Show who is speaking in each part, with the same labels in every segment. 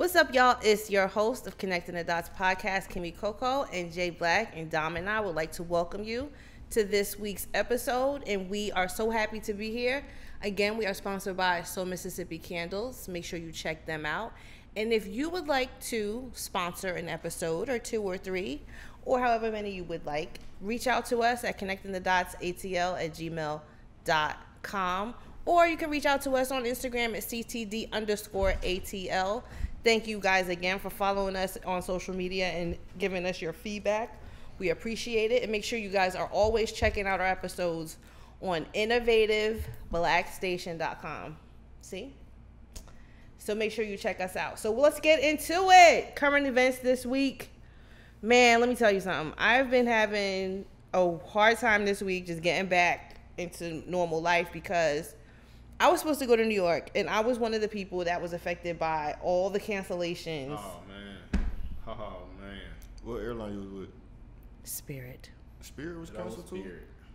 Speaker 1: What's up, y'all? It's your host of Connecting the Dots podcast, Kymmy Coco, and Jay Black and Dom and I would like to welcome you to this week's episode, and we are so happy to be here. Again, we are sponsored by Soul Mississippi Candles. Make sure you check them out. And if you would like to sponsor an episode or two or three, or however many you would like, reach out to us at connectingthedotsatl@gmail.com, or you can reach out to us on Instagram at CTD_ATL. Thank you guys again for following us on social media and giving us your feedback. We appreciate it. And make sure you guys are always checking out our episodes on innovativeblackstation.com. See? So make sure you check us out. So let's get into it. Current events this week. Man, let me tell you something. I've been having a hard time this week just getting back into normal life because I was supposed to go to New York, and I was one of the people that was affected by all the cancellations.
Speaker 2: Oh, man. What airline you was with?
Speaker 1: Spirit.
Speaker 2: Spirit was canceled too?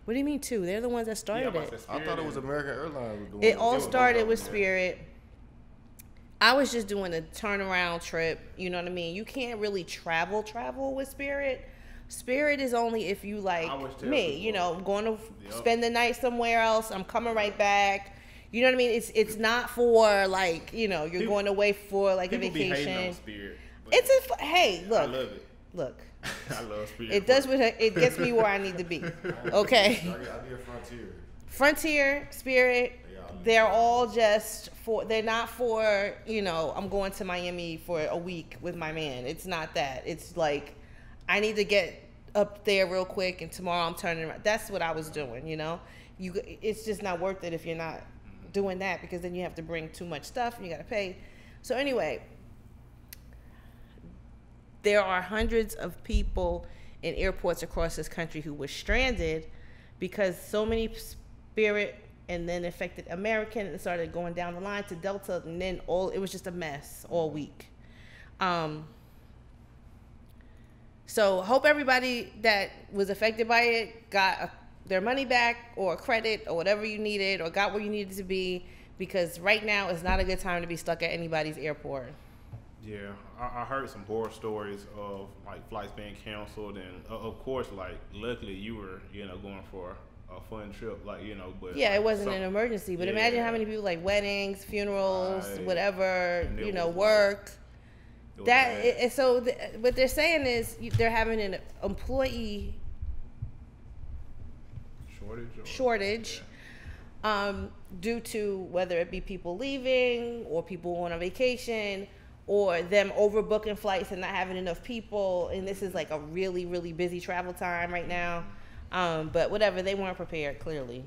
Speaker 1: What do you mean two? They're the ones that started it.
Speaker 2: I thought it was American Airlines.
Speaker 1: It all started with Spirit. I was just doing a turnaround trip. You know what I mean? You can't really travel with Spirit. Spirit is only if you like me. You know, I'm going to spend the night somewhere else. I'm coming right back. You know what I mean? It's not for like, you know, you're going away for like a vacation.
Speaker 2: Be hating on Spirit,
Speaker 1: hey, look.
Speaker 2: I love it.
Speaker 1: Look.
Speaker 2: I love Spirit.
Speaker 1: It does it gets me where I need to be. Okay.
Speaker 2: I did Frontier.
Speaker 1: Frontier, Spirit, they're all just for, they're not for, you know, I'm going to Miami for a week with my man. It's not that. It's like, I need to get up there real quick and tomorrow I'm turning around. That's what I was doing, you know. It's just not worth it if you're not doing that, because then you have to bring too much stuff and you got to pay. So anyway, there are hundreds of people in airports across this country who were stranded because so many Spirit and then affected American and started going down the line to Delta, and then it was just a mess all week. So hope everybody that was affected by it got their money back or credit or whatever you needed, or got where you needed to be, because right now is not a good time to be stuck at anybody's airport.
Speaker 2: Yeah, I heard some horror stories of like flights being canceled, and of course, like luckily you were, you know, going for a fun trip, like, you know, but
Speaker 1: yeah, it wasn't an emergency. But imagine how many people, like weddings, funerals, whatever, you know, work. So what they're saying is they're having an employee shortage. Due to whether it be people leaving or people on a vacation, or them overbooking flights and not having enough people. And this is like a really, really busy travel time right now. But whatever, they weren't prepared, clearly.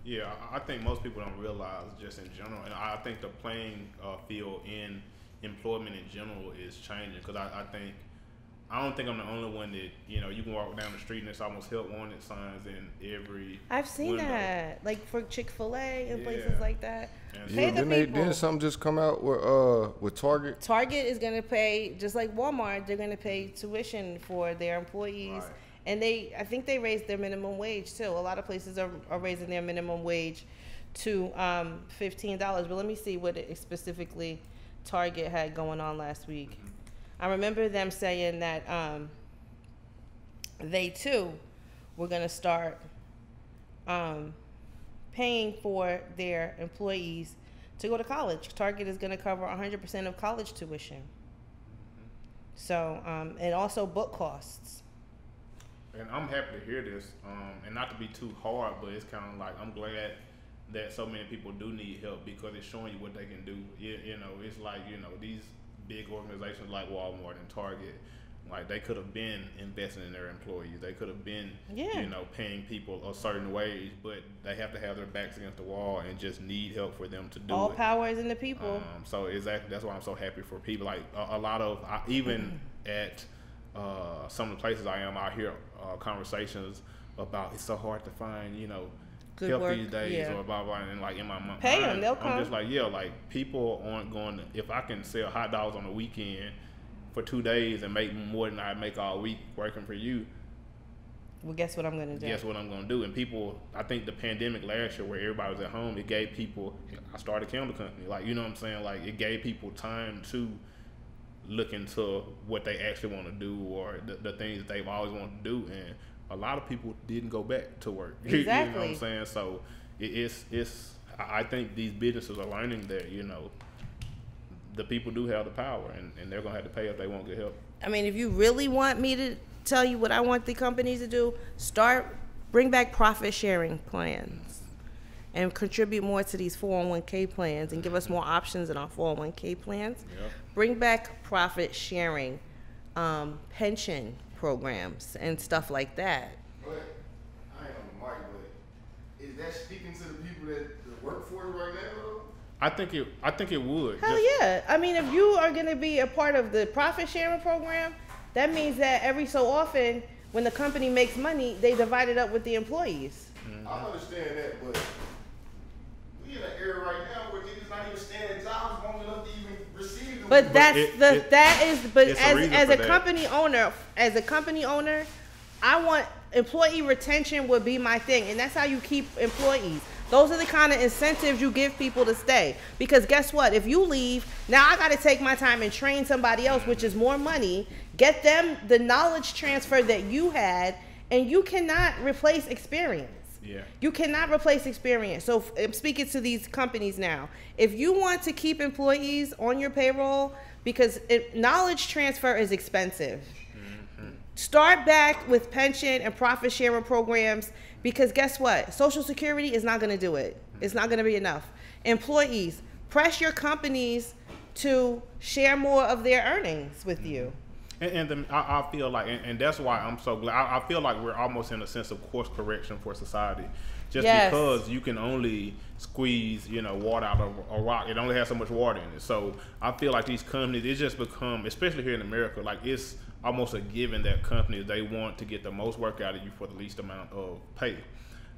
Speaker 2: Yeah, I think most people don't realize just in general, and I think the playing field in employment in general is changing, because I don't think I'm the only one that, you know, you can walk down the street and it's almost help wanted signs in every
Speaker 1: I've seen
Speaker 2: window.
Speaker 1: That, like for Chick-fil-A and places like that.
Speaker 3: Yeah, didn't something just come out with Target?
Speaker 1: Target is going to pay, just like Walmart, they're going to pay tuition for their employees. Right. And I think they raised their minimum wage too. A lot of places are raising their minimum wage to $15. But let me see what it specifically Target had going on last week. Mm-hmm. I remember them saying that they too were going to start paying for their employees to go to college. Target is going to cover 100% of college tuition. Mm-hmm. So, and also book costs.
Speaker 2: And I'm happy to hear this, and not to be too hard, but it's kind of like I'm glad that so many people do need help, because it's showing you what they can do. You know, it's like, you know, these big organizations like Walmart and Target, like they could have been investing in their employees. They could have been, you know, paying people a certain wage, but they have to have their backs against the wall and just need help for them to do
Speaker 1: all it. All power is in the people.
Speaker 2: So exactly, that's why I'm so happy for people. Like a lot of, even at some of the places I am, I hear conversations about it's so hard to find, you know,
Speaker 1: good
Speaker 2: help
Speaker 1: work.
Speaker 2: These days, or blah blah, and like in my mind,
Speaker 1: pay them, they'll come.
Speaker 2: I'm just like, yeah, like people aren't going to, if I can sell hot dogs on the weekend for 2 days and make more than I make all week working for you,
Speaker 1: well, guess what I'm going to do?
Speaker 2: Guess what I'm going to do? And people, I think the pandemic last year where everybody was at home, it gave people, I started a candle company, like, you know what I'm saying? Like, it gave people time to look into what they actually want to do or the things that they've always wanted to do. And a lot of people didn't go back to work.
Speaker 1: Exactly.
Speaker 2: You know what I'm saying? So I think these businesses are learning that, the people do have the power, and they're going to have to pay if they won't get help.
Speaker 1: I mean, if you really want me to tell you what I want the companies to do, bring back profit sharing plans and contribute more to these 401k plans and give us more options in our 401k plans.
Speaker 2: Yep.
Speaker 1: Bring back profit sharing pension programs and stuff like that.
Speaker 3: But I ain't on the mic, but is that speaking to the people that work for it right now?
Speaker 2: I think it would.
Speaker 1: Hell yeah. I mean, if you are going to be a part of the profit sharing program, that means that every so often when the company makes money, they divide it up with the employees.
Speaker 3: Mm-hmm. I understand that, but we in an era right now where niggas not even staying at jobs long enough to even receive them.
Speaker 1: But as a company owner, I want employee retention would be my thing, and that's how you keep employees. Those are the kind of incentives you give people to stay. Because guess what? If you leave, now I got to take my time and train somebody else, which is more money, get them the knowledge transfer that you had, and you cannot replace experience.
Speaker 2: Yeah.
Speaker 1: You cannot replace experience. So I'm speaking to these companies now. If you want to keep employees on your payroll, because knowledge transfer is expensive, start back with pension and profit sharing programs, because guess what? Social Security is not going to do it. It's not going to be enough. Employees, press your companies to share more of their earnings with you.
Speaker 2: And I feel like, and that's why I'm so glad. I feel like we're almost in a sense of course correction for society. Just because you can only squeeze, water out of a rock. It only has so much water in it. So I feel like these companies, it's just become, especially here in America, like it's almost a given that companies, they want to get the most work out of you for the least amount of pay.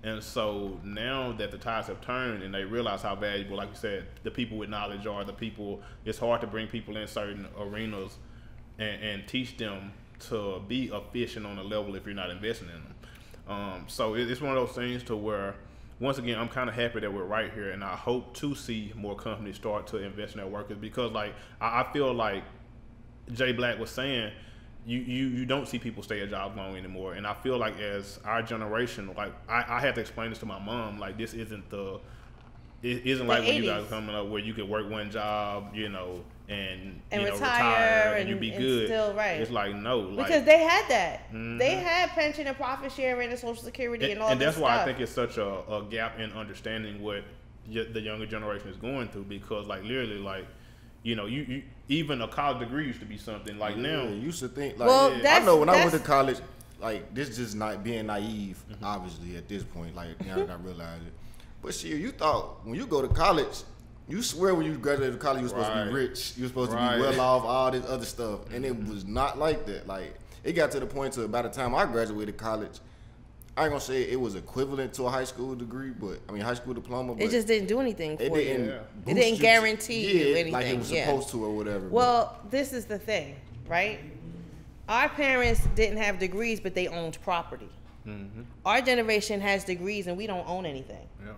Speaker 2: And so now that the tides have turned and they realize how valuable, like you said, the people with knowledge are, the people, it's hard to bring people in certain arenas and teach them to be efficient on a level if you're not investing in them. So it's one of those things to where, once again, I'm kind of happy that we're right here, and I hope to see more companies start to invest in their workers, because like I feel like Jay Black was saying, you don't see people stay at jobs long anymore. And I feel like as our generation, like I had to explain this to my mom, like this isn't it isn't like when you guys coming up where you could work one job, and retire and you be good.
Speaker 1: Still, right.
Speaker 2: It's like no,
Speaker 1: because they had that. Mm-hmm. They had pension and profit sharing and Social Security and all that. And
Speaker 2: that's why I think it's such a gap in understanding what the younger generation is going through, because like literally like, you even a college degree used to be something. Like now,
Speaker 3: you used to think like, I know when I went to college, like this just not being naive, obviously at this point, like now that I realize it. But shit, you thought when you go to college, you swear when you graduated college you were supposed to be rich, you were supposed to be well off, all this other stuff, and it was not like that. Like it got to the point to by the time I graduated college, I ain't gonna say it was equivalent to a high school degree, high school diploma. But
Speaker 1: it just didn't do anything for you. It
Speaker 3: didn't
Speaker 1: guarantee you anything.
Speaker 3: Like it was supposed to or whatever.
Speaker 1: Well, this is the thing, right? Our parents didn't have degrees, but they owned property. Mm-hmm. Our generation has degrees, and we don't own anything. Yeah.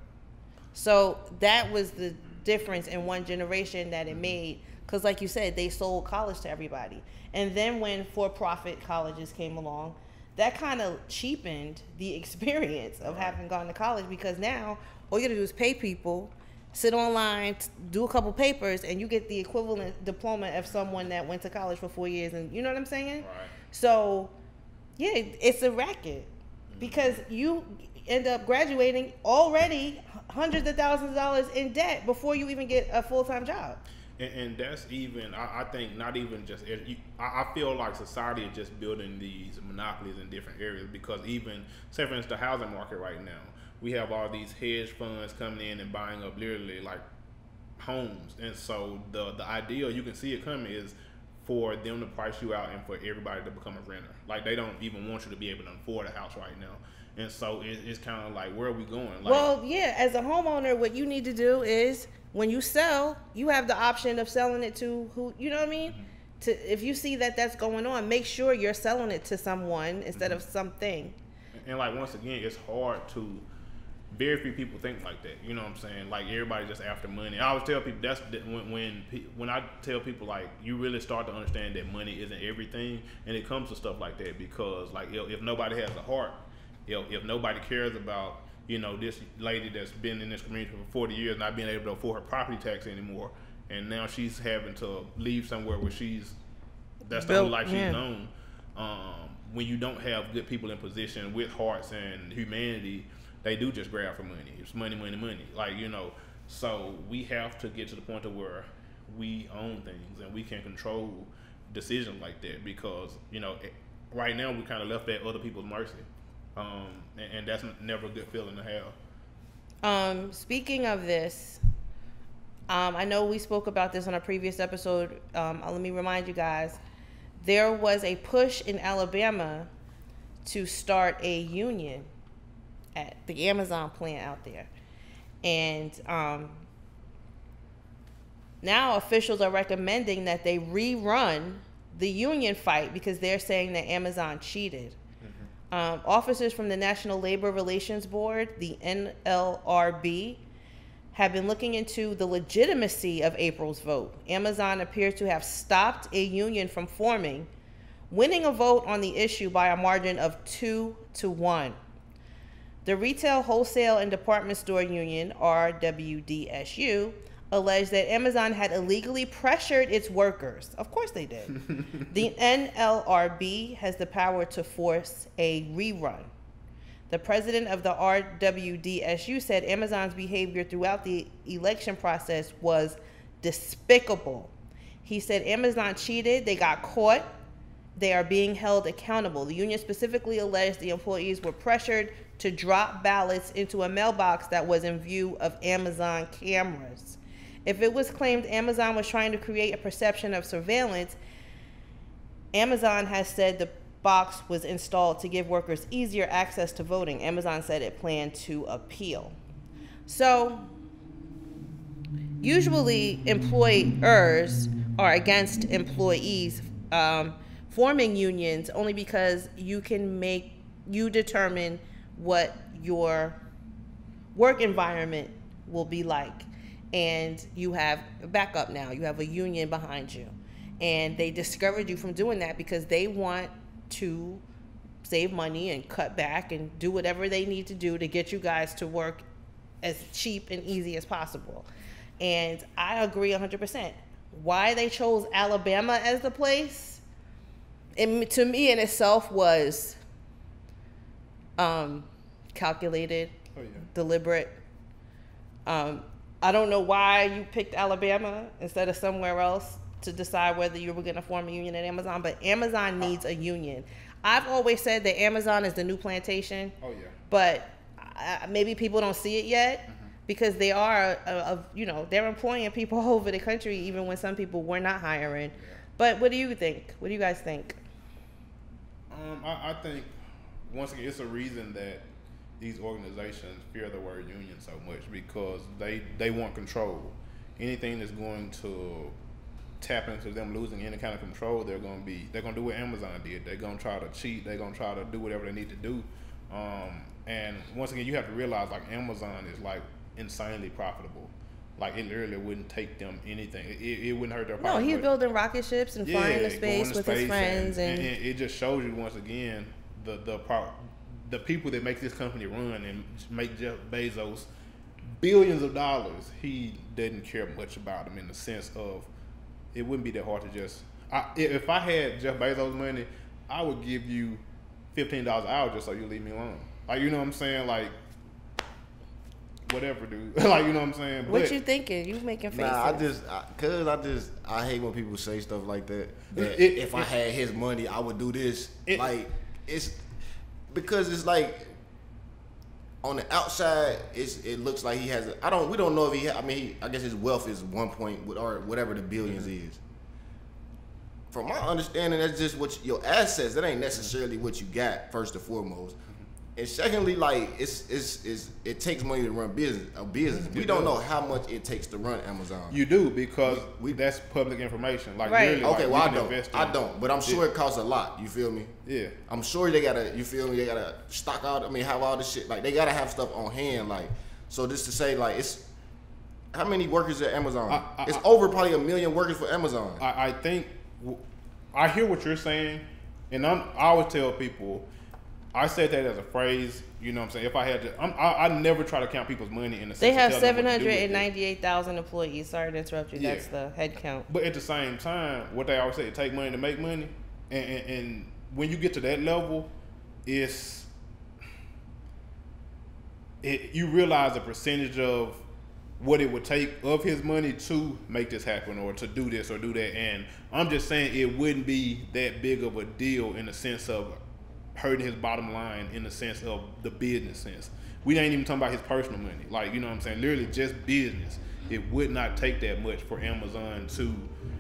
Speaker 1: So that was the difference in one generation that it made, because like you said, they sold college to everybody. And then when for-profit colleges came along, that kind of cheapened the experience of having gone to college, because now all you gotta do is pay people, sit online, do a couple papers, and you get the equivalent diploma of someone that went to college for 4 years. And you know what I'm saying? Right. So yeah, it's a racket, because you end up graduating already hundreds of thousands of dollars in debt before you even get a full-time job.
Speaker 2: And that's even, I think, not even just, I feel like society is just building these monopolies in different areas, because even, say for instance, the housing market right now, we have all these hedge funds coming in and buying up literally like homes. And so the idea, you can see it coming, is for them to price you out and for everybody to become a renter. Like they don't even want you to be able to afford a house right now. And so it's kind of like, where are we going? Like,
Speaker 1: well, yeah, as a homeowner, what you need to do is, when you sell, you have the option of selling it to who, you know what I mean? Mm-hmm. If you see that that's going on, make sure you're selling it to someone instead of something.
Speaker 2: And like, once again, it's hard to very few people think like that. You know what I'm saying? Like everybody just after money. I always tell people that's when I tell people like you really start to understand that money isn't everything, and it comes to stuff like that because like if nobody has a heart, if nobody cares about this lady that's been in this community for 40 years not being able to afford her property tax anymore, and now she's having to leave somewhere where that's the whole life she's known. When you don't have good people in position with hearts and humanity, they do just grab for money. It's money, money, money. Like, so we have to get to the point to where we own things and we can control decisions like that because, right now we kind of left at other people's mercy. And that's never a good feeling to have.
Speaker 1: Speaking of this, I know we spoke about this on a previous episode. Let me remind you guys, there was a push in Alabama to start a union at the Amazon plant out there. And now officials are recommending that they rerun the union fight because they're saying that Amazon cheated. Officers from the National Labor Relations Board, the NLRB, have been looking into the legitimacy of April's vote. Amazon appears to have stopped a union from forming, winning a vote on the issue by a margin of 2-1. The Retail, Wholesale, and Department Store Union, RWDSU, alleged that Amazon had illegally pressured its workers. Of course they did. The NLRB has the power to force a rerun. The president of the RWDSU said Amazon's behavior throughout the election process was despicable. He said Amazon cheated, they got caught, they are being held accountable. The union specifically alleged the employees were pressured to drop ballots into a mailbox that was in view of Amazon cameras. If it was claimed Amazon was trying to create a perception of surveillance, Amazon has said the box was installed to give workers easier access to voting. Amazon said it planned to appeal. So, usually employers are against employees forming unions only because you determine what your work environment will be like. And you have a backup now. You have a union behind you. And they discourage you from doing that because they want to save money and cut back and do whatever they need to do to get you guys to work as cheap and easy as possible. And I agree 100%. Why they chose Alabama as the place, to me in itself was calculated, deliberate. I don't know why you picked Alabama instead of somewhere else to decide whether you were going to form a union at Amazon, but Amazon needs a union. I've always said that Amazon is the new plantation. But maybe people don't see it yet because they are, they're employing people all over the country even when some people were not hiring. But what do you think? What do you guys think?
Speaker 2: I think, once again, it's a reason that these organizations fear the word union so much because they want control. Anything that's going to tap into them losing any kind of control, they're gonna do what Amazon did. They're gonna try to cheat. They're gonna try to do whatever they need to do. And once again, you have to realize like Amazon is like insanely profitable. Like it literally wouldn't take them anything. It wouldn't hurt their pocket.
Speaker 1: No, he's building rocket ships and flying to space with his friends, and
Speaker 2: it just shows you once again the people that make this company run and make Jeff Bezos billions of dollars. He doesn't care much about them in the sense of it wouldn't be that hard to just. If I had Jeff Bezos' money, I would give you $15 an hour just so you leave me alone. Like, you know what I'm saying? Like, whatever, dude. Like, you know what I'm saying?
Speaker 1: What you thinking? You making faces?
Speaker 3: I hate when people say stuff like that. If I had his money, I would do this. It's because it's like on the outside, it looks like he has. We don't know if he. I guess his wealth is 1 point or whatever the billions is. From my understanding, that's just what your assets. That ain't necessarily what you got first and foremost. And secondly, like it takes money to run a business. We don't know how much it takes to run Amazon.
Speaker 2: You do because that's public information. Like
Speaker 1: right.
Speaker 2: really,
Speaker 3: okay,
Speaker 2: like,
Speaker 3: well I don't, but I'm sure it costs a lot. You feel me?
Speaker 2: Yeah.
Speaker 3: I'm sure they gotta. You feel me? They gotta stock out. I mean, have all this shit. Like they gotta have stuff on hand. Like so, just to say, like it's how many workers at Amazon? It's over probably 1 million workers for Amazon.
Speaker 2: I think I hear what you're saying, and I always tell people. I said that as a phrase, you know what I'm saying? If I had to, I never try to count people's money in the sense
Speaker 1: they have 798,000 employees. Sorry to interrupt you.
Speaker 2: Yeah.
Speaker 1: That's the head count.
Speaker 2: But at the same time, what they always say, it take money to make money. And when you get to that level, you realize the percentage of what it would take of his money to make this happen or to do this or do that. And I'm just saying it wouldn't be that big of a deal in the sense of hurting his bottom line in the sense of the business sense. We ain't even talking about his personal money. Like, you know what I'm saying? Literally just business. It would not take that much for Amazon to...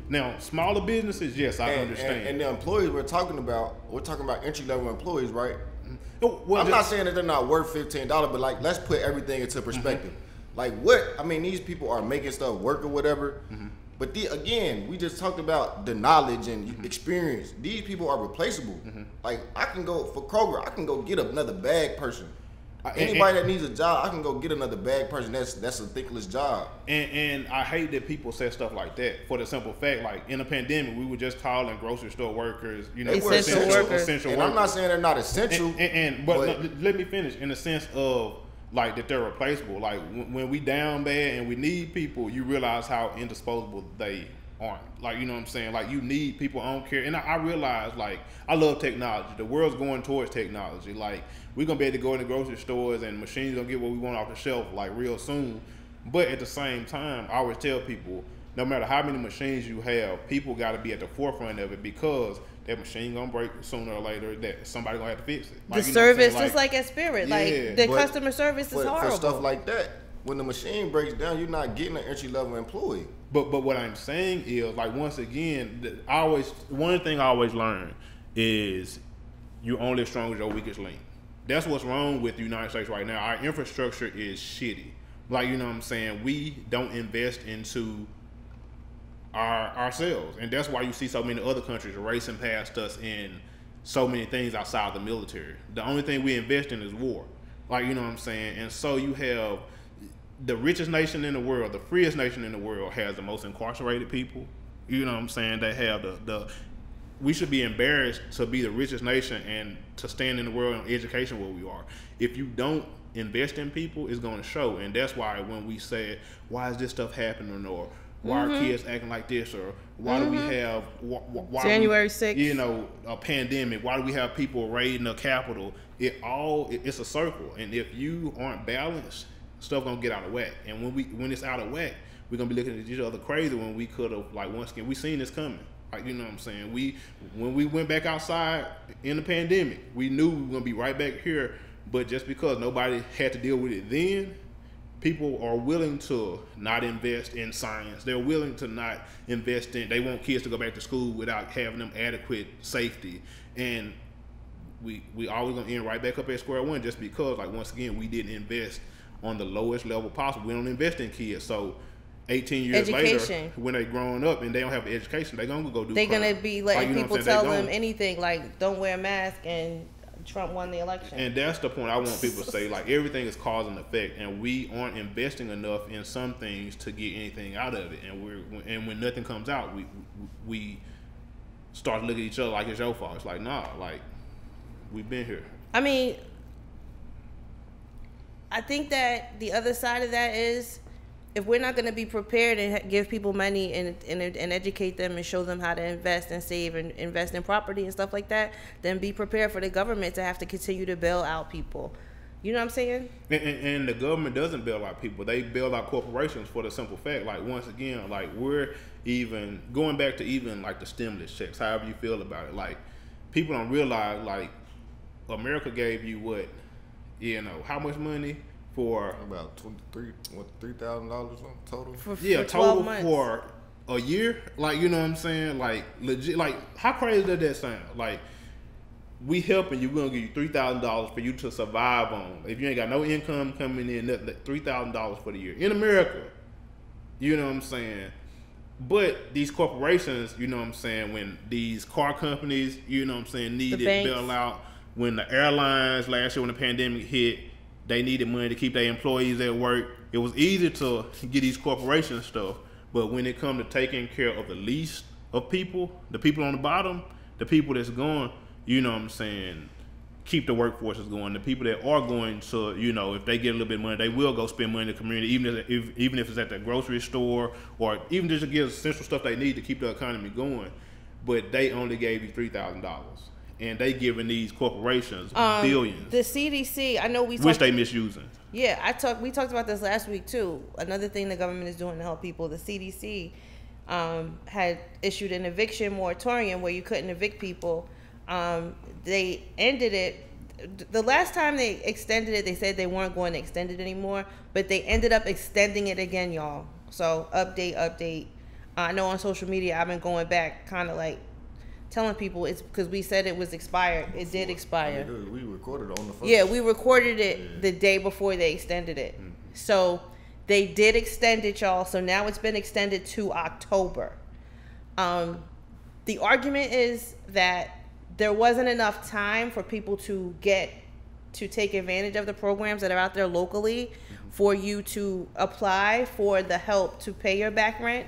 Speaker 2: Now, smaller businesses, yes, I understand.
Speaker 3: And the employees we're talking about entry-level employees, right?
Speaker 2: Well,
Speaker 3: I'm not saying that they're not worth $15, but like, let's put everything into perspective. Like these people are making stuff work or whatever. But again, we just talked about the knowledge and experience. These people are replaceable. Like I can go for Kroger, I can go get another bag person. Anybody that needs a job, I can go get another bag person. That's a thankless job.
Speaker 2: And I hate that people say stuff like that for the simple fact, like in a pandemic, we were just calling grocery store workers, you know,
Speaker 1: essential workers.
Speaker 3: And I'm not saying they're not essential.
Speaker 2: But let me finish in the sense of like that they're replaceable. Like when we down bad and we need people, you realize how indisposable they aren't. Like, you know what I'm saying? Like you need people. I don't care. And I realize, like, I love technology. The world's going towards technology. Like we're gonna be able to go into grocery stores and machines gonna get what we want off the shelf like real soon. But at the same time, I always tell people, no matter how many machines you have, people got to be at the forefront of it because that machine gonna break sooner or later. That somebody gonna have to fix it.
Speaker 1: Like, the service, just like at Spirit, like the customer service is horrible.
Speaker 3: For stuff like that, when the machine breaks down, you're not getting an entry level employee.
Speaker 2: But what I'm saying is, like, once again, one thing I always learn is you're only as strong as your weakest link. That's what's wrong with the United States right now. Our infrastructure is shitty. Like, you know what I'm saying? We don't invest into ourselves, and that's why you see so many other countries racing past us in so many things outside the military. The only thing we invest in is war. Like, you know what I'm saying? And so you have the richest nation in the world, the freest nation in the world has the most incarcerated people. You know what I'm saying? They have we should be embarrassed to be the richest nation and to stand in the world in education where we are. If you don't invest in people, it's going to show. And that's why when we say, why is this stuff happening, or why are kids acting like this, or why do we have
Speaker 1: January 6th,
Speaker 2: you know, a pandemic? Why do we have people raiding the Capitol? It's a circle, and if you aren't balanced, stuff gonna get out of whack. And when it's out of whack, we're gonna be looking at each other crazy when we could have, like, once again, we seen this coming. Like, you know what I'm saying? When we went back outside in the pandemic, we knew we were gonna be right back here. But just because nobody had to deal with it then, people are willing to not invest in science. They're willing to not invest in, they want kids to go back to school without having them adequate safety. And we always gonna end right back up at square one just because, like, once again, we didn't invest on the lowest level possible. We don't invest in kids. So 18 years later, when they growing up and they don't have an education, they're gonna go do
Speaker 1: They're
Speaker 2: crime.
Speaker 1: gonna be letting people tell them anything, like, don't wear a mask, and Trump won the election. And
Speaker 2: that's the point I want people to say, like, everything is cause and effect, and we aren't investing enough in some things to get anything out of it. And when nothing comes out, we start to look at each other like it's your fault. It's like, nah, like, we've been here.
Speaker 1: I mean, I think that the other side of that is, if we're not going to be prepared and give people money and educate them and show them how to invest and save and invest in property and stuff like that, then be prepared for the government to have to continue to bail out people. You know what I'm saying?
Speaker 2: And the government doesn't bail out people. They bail out corporations for the simple fact, like, once again, like, we're even going back to even, like, the stimulus checks, however you feel about it. Like, people don't realize, like, America gave you what, you know, how much money? For
Speaker 3: about $3,000 total.
Speaker 1: For
Speaker 2: total
Speaker 1: months.
Speaker 2: For a year. Like, you know what I'm saying? Like, legit. Like, how crazy does that sound? Like, we helping you. We're gonna give you $3,000 for you to survive on. If you ain't got no income coming in, $3,000 for the year in America. You know what I'm saying? But these corporations, you know what I'm saying, when these car companies, you know what I'm saying, needed bailout, when the airlines last year when the pandemic hit, they needed money to keep their employees at work. It was easy to get these corporation stuff, but when it comes to taking care of the least of people, the people on the bottom, the people that's going, you know what I'm saying, keep the workforces going. The people that are going to, you know, if they get a little bit of money, they will go spend money in the community, even if it's at the grocery store or even just to get essential stuff they need to keep the economy going. But they only gave you $3,000, and they giving these corporations billions.
Speaker 1: The CDC, I know
Speaker 2: which they misusing.
Speaker 1: Yeah, we talked about this last week too. Another thing the government is doing to help people, the CDC had issued an eviction moratorium where you couldn't evict people. They ended it. The last time they extended it, they said they weren't going to extend it anymore, but they ended up extending it again, y'all. So update. I know on social media I've been going back, kind of like telling people it's because we said it was expired. It did expire.
Speaker 3: We recorded it on the first.
Speaker 1: Yeah, we recorded it the day before they extended it. Mm-hmm. So they did extend it, y'all. So now it's been extended to October. The argument is that there wasn't enough time for people to take advantage of the programs that are out there locally for you to apply for the help to pay your back rent.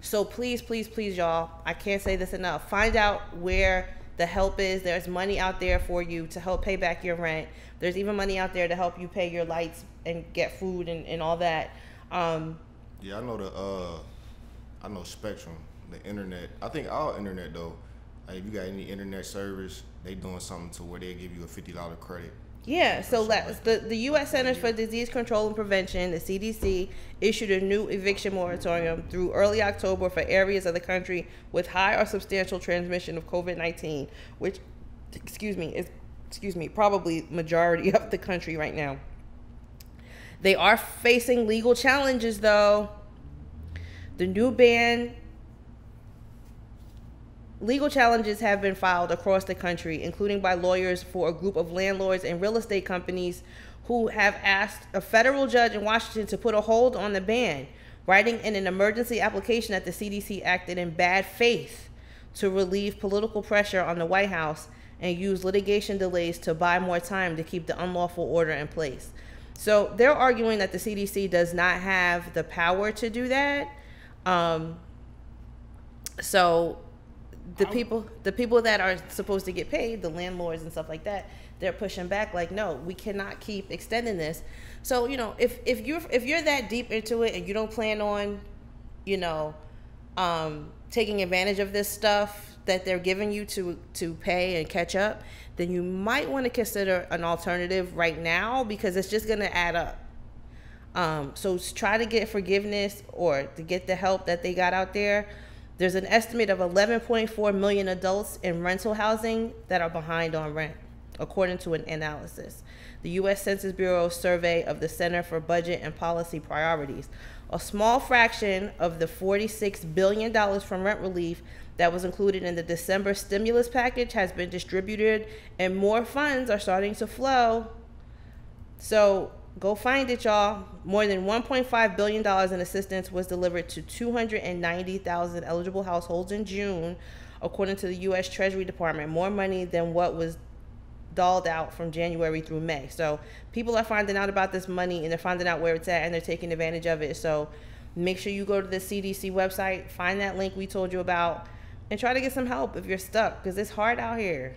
Speaker 1: So please, y'all, I can't say this enough. Find out where the help is. There's money out there for you to help pay back your rent. There's even money out there to help you pay your lights and get food and all that.
Speaker 3: Yeah, I know Spectrum, the internet. I think our internet though. If you got any internet service, they doing something to where they give you a $50 credit.
Speaker 1: Yeah, so the U.S. Centers for Disease Control and Prevention, the CDC, issued a new eviction moratorium through early October for areas of the country with high or substantial transmission of COVID-19, which, is probably majority of the country right now. They are facing legal challenges, though. The new ban. Legal challenges have been filed across the country, including by lawyers for a group of landlords and real estate companies who have asked a federal judge in Washington to put a hold on the ban, writing in an emergency application that the CDC acted in bad faith to relieve political pressure on the White House and use litigation delays to buy more time to keep the unlawful order in place. So they're arguing that the CDC does not have the power to do that. The people that are supposed to get paid, the landlords and stuff like that, they're pushing back like, no, we cannot keep extending this. So, you know, if you're that deep into it and you don't plan on, you know, taking advantage of this stuff that they're giving you to pay and catch up, then you might want to consider an alternative right now because it's just going to add up. So try to get forgiveness or to get the help that they got out there. There's an estimate of 11.4 million adults in rental housing that are behind on rent, according to an analysis. The U.S. Census Bureau survey of the Center for Budget and Policy Priorities. A small fraction of the $46 billion from rent relief that was included in the December stimulus package has been distributed, and more funds are starting to flow. So go find it, y'all. More than $1.5 billion in assistance was delivered to 290,000 eligible households in June, according to the U.S. Treasury Department. More money than what was doled out from January through May. So people are finding out about this money, and they're finding out where it's at, and they're taking advantage of it. So make sure you go to the CDC website, find that link we told you about, and try to get some help if you're stuck, because it's hard out here.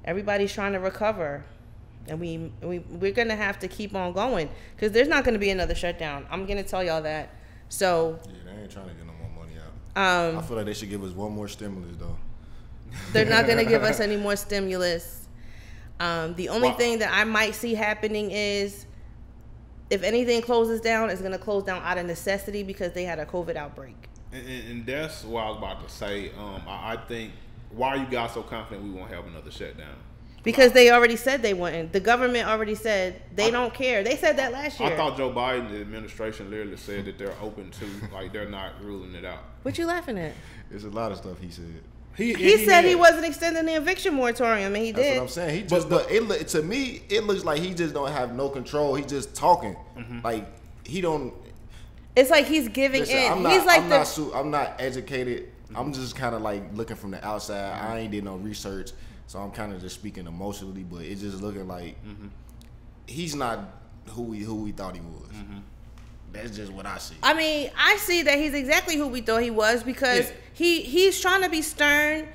Speaker 1: Everybody's trying to recover. And we're going to have to keep on going because there's not going to be another shutdown. I'm going to tell y'all that. So
Speaker 3: yeah, they ain't trying to get no more money out. I feel like they should give us one more stimulus, though.
Speaker 1: They're not going to give us any more stimulus. The only thing that I might see happening is if anything closes down, it's going to close down out of necessity because they had a COVID outbreak.
Speaker 2: And that's what I was about to say. I think, why are you guys so confident we won't have another shutdown?
Speaker 1: Because they already said they wouldn't. The government already said they don't care. They said that last year.
Speaker 2: I thought Joe Biden, the administration, literally said that they're open to, like, they're not ruling it out.
Speaker 1: What you laughing at?
Speaker 3: There's a lot of stuff he said.
Speaker 1: He said he wasn't extending the eviction moratorium, and he did.
Speaker 3: That's what I'm saying. He just to me, it looks like he just don't have no control. He just talking like he don't.
Speaker 1: It's like he's giving in.
Speaker 3: I'm not educated. I'm just kind of like looking from the outside. I ain't did no research, so I'm kind of just speaking emotionally. But it's just looking like he's not who we thought he was. That's just what I see.
Speaker 1: I mean, I see that he's exactly who we thought he was because he's trying to be stern